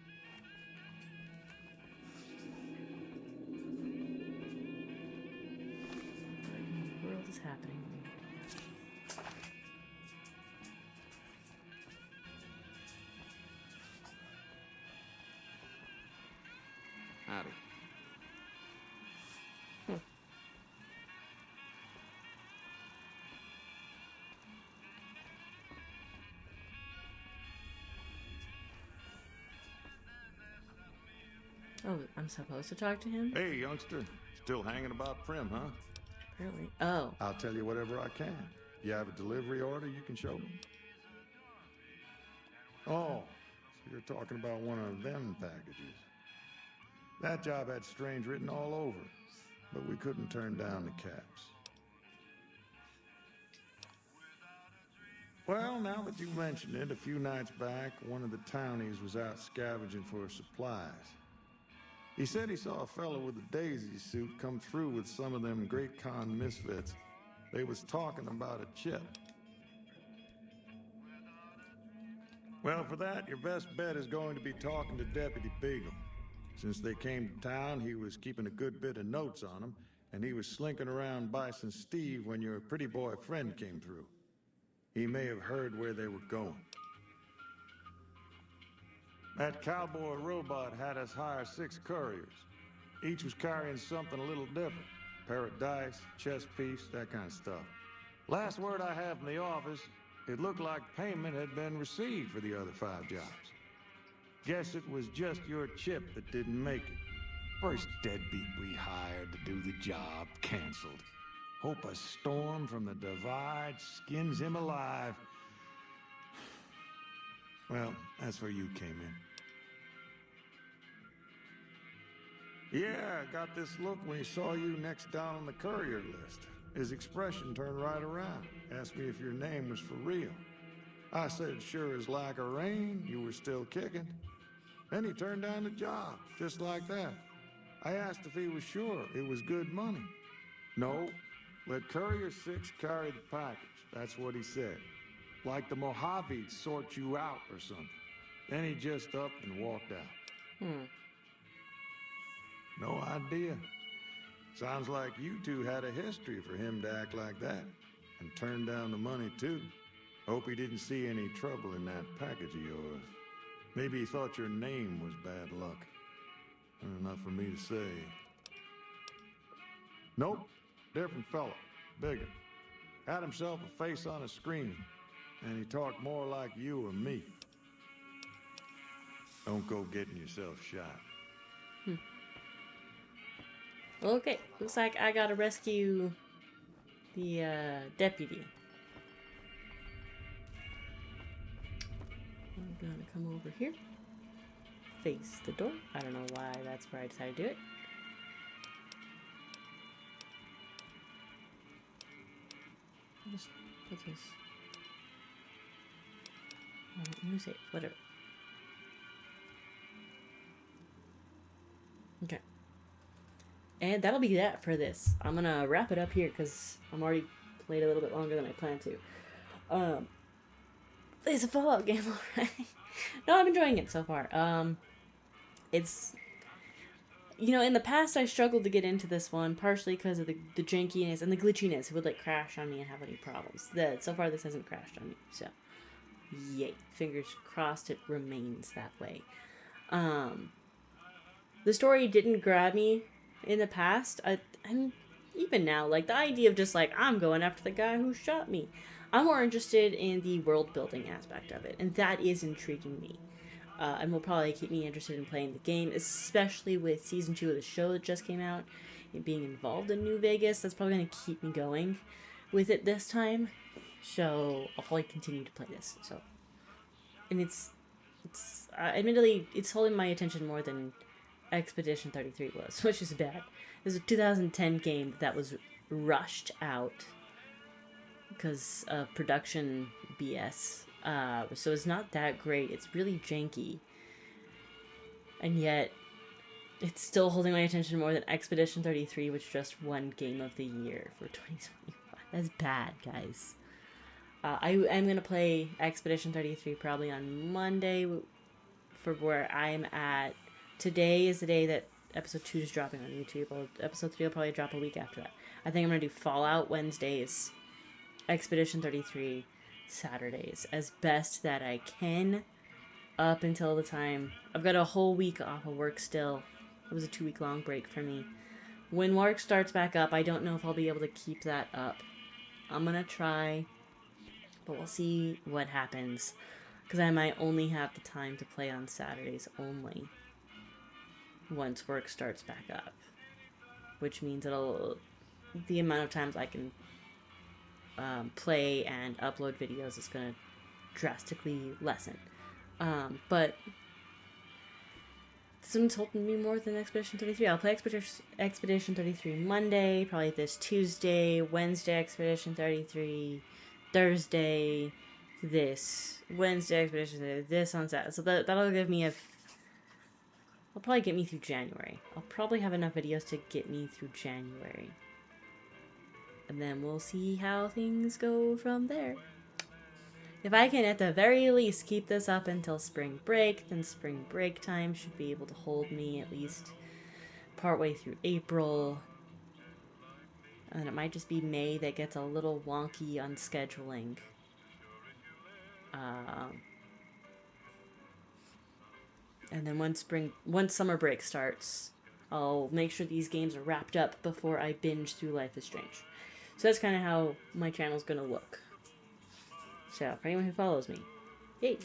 in the world is happening? Howdy. Oh, I'm supposed to talk to him? Hey, youngster. Still hanging about Prim, huh? Apparently. Oh. I'll tell you whatever I can. You have a delivery order you can show me? Oh, so you're talking about one of them packages. That job had strange written all over, but we couldn't turn down the caps. Well, now that you mention it, a few nights back, one of the townies was out scavenging for supplies. He said he saw a fellow with a daisy suit come through with some of them Great Khan misfits. They was talking about a chip. Well, for that, your best bet is going to be talking to Deputy Beagle. Since they came to town, he was keeping a good bit of notes on them, and he was slinking around Bison Steve when your pretty boy friend came through. He may have heard where they were going. That cowboy robot had us hire 6 couriers. Each was carrying something a little different. Pair of dice, chess piece, that kind of stuff. Last word I have from the office, it looked like payment had been received for the other 5 jobs. Guess it was just your chip that didn't make it. First deadbeat we hired to do the job canceled. Hope a storm from the divide skins him alive. Well, that's where you came in. Yeah, I got this look when he saw you next down on the courier list. His expression turned right around. Asked me if your name was for real. I said, sure as like a rain, you were still kicking. Then he turned down the job, just like that. I asked if he was sure it was good money. No, let Courier 6 carry the package. That's what he said. Like the Mojave'd sort you out or something. Then he just up and walked out. No idea. Sounds like you two had a history for him to act like that. And turn down the money, too. Hope he didn't see any trouble in that package of yours. Maybe he thought your name was bad luck. Enough for me to say. Nope. Different fella. Bigger. Had himself a face on a screen. And he talked more like you or me. Don't go getting yourself shot. Okay, looks like I gotta rescue the deputy. I'm gonna come over here. Face the door. I don't know why that's where I decided to do it. I'll just put this. Let me say it. Whatever. Okay. And that'll be that for this. I'm gonna wrap it up here because I'm already played a little bit longer than I planned to. It's a Fallout game already. No, I'm enjoying it so far. It's, you know, in the past I struggled to get into this one, partially because of the jankiness and the glitchiness. It would like crash on me and have any problems. So far this hasn't crashed on me, so yay. Fingers crossed it remains that way. The story didn't grab me in the past. I'm even now, like, the idea of just like, I'm going after the guy who shot me. I'm more interested in the world building aspect of it, and that is intriguing me. And will probably keep me interested in playing the game, especially with season 2 of the show that just came out and being involved in New Vegas. That's probably going to keep me going with it this time. So I'll probably continue to play this. So, and it's admittedly, it's holding my attention more than Expedition 33 was, which is bad. It was a 2010 game that was rushed out because of production BS. So it's not that great. It's really janky. And yet, it's still holding my attention more than Expedition 33, which just won Game of the Year for 2025. That's bad, guys. I am going to play Expedition 33 probably on Monday for where I'm at. Today is the day that episode 2 is dropping on YouTube. Episode 3 will probably drop a week after that. I think I'm going to do Fallout Wednesdays, Expedition 33 Saturdays, as best that I can up until the time. I've got a whole week off of work still. It was a 2-week long break for me. When work starts back up, I don't know if I'll be able to keep that up. I'm going to try, but we'll see what happens, because I might only have the time to play on Saturdays only once work starts back up, which means the amount of times I can play and upload videos is going to drastically lessen. But this one's holding me more than Expedition 33. I'll play Expedition 33 Monday, probably this Tuesday, Wednesday Expedition 33, Thursday this, Wednesday Expedition 33, this on Saturday. So that'll give me I'll probably get me through January. I'll probably have enough videos to get me through January. And then we'll see how things go from there. If I can, at the very least, keep this up until spring break, then spring break time should be able to hold me at least partway through April. And it might just be May that gets a little wonky on scheduling. And then once summer break starts, I'll make sure these games are wrapped up before I binge through Life is Strange. So that's kind of how my channel's going to look. So, for anyone who follows me, yay.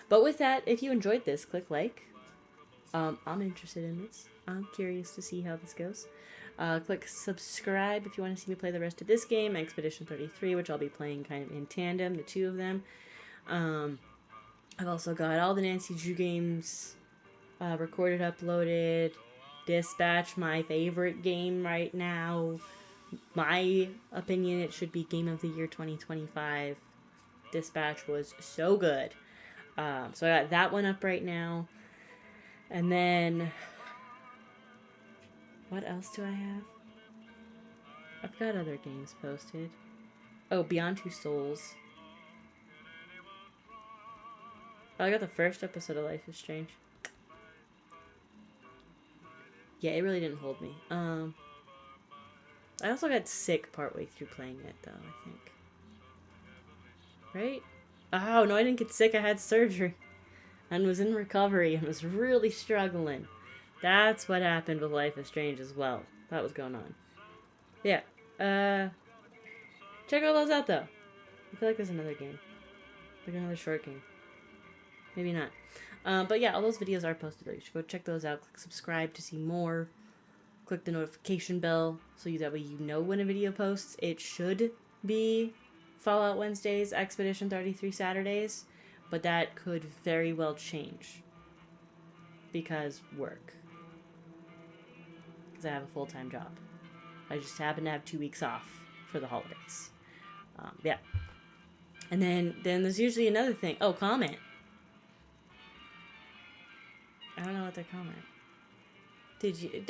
But with that, if you enjoyed this, click like. I'm interested in this. I'm curious to see how this goes. Click subscribe if you want to see me play the rest of this game, Expedition 33, which I'll be playing kind of in tandem, the two of them. I've also got all the Nancy Drew games recorded, uploaded. Dispatch, my favorite game right now. My opinion, it should be Game of the Year 2025. Dispatch was so good. So I got that one up right now. And then, what else do I have? I've got other games posted. Oh, Beyond Two Souls. Oh, I got the first episode of Life is Strange. Yeah, it really didn't hold me. I also got sick partway through playing it, though, I think. Right? Oh, no, I didn't get sick. I had surgery. And was in recovery and was really struggling. That's what happened with Life is Strange as well. That was going on. Yeah. Check all those out, though. I feel like there's another game. Like another short game. Maybe not. But yeah, all those videos are posted there. You should go check those out. Click subscribe to see more. Click the notification bell so that way you know when a video posts. It should be Fallout Wednesdays, Expedition 33 Saturdays, but that could very well change because work. Because I have a full-time job. I just happen to have 2 weeks off for the holidays. Yeah. And then there's usually another thing. Oh, comment. I don't know what they comment. Did you?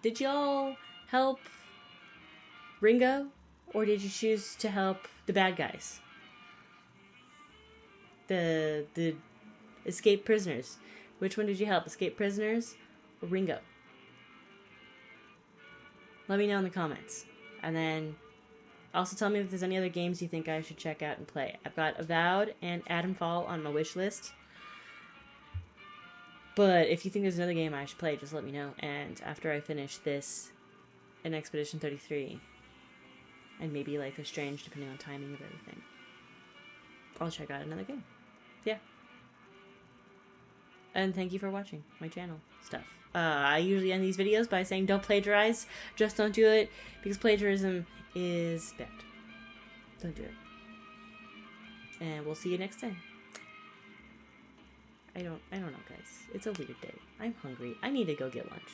Did y'all help Ringo, or did you choose to help the bad guys? the escaped prisoners. Which one did you help? Escaped prisoners or Ringo? Let me know in the comments. And then also tell me if there's any other games you think I should check out and play. I've got Avowed and Atom Fall on my wish list. But if you think there's another game I should play, just let me know. And after I finish this in Expedition 33, and maybe Life is Strange, depending on timing of everything, I'll check out another game. Yeah. And thank you for watching my channel stuff. I usually end these videos by saying don't plagiarize. Just don't do it, because plagiarism is bad. Don't do it. And we'll see you next time. I don't know, guys. It's a weird day. I'm hungry. I need to go get lunch.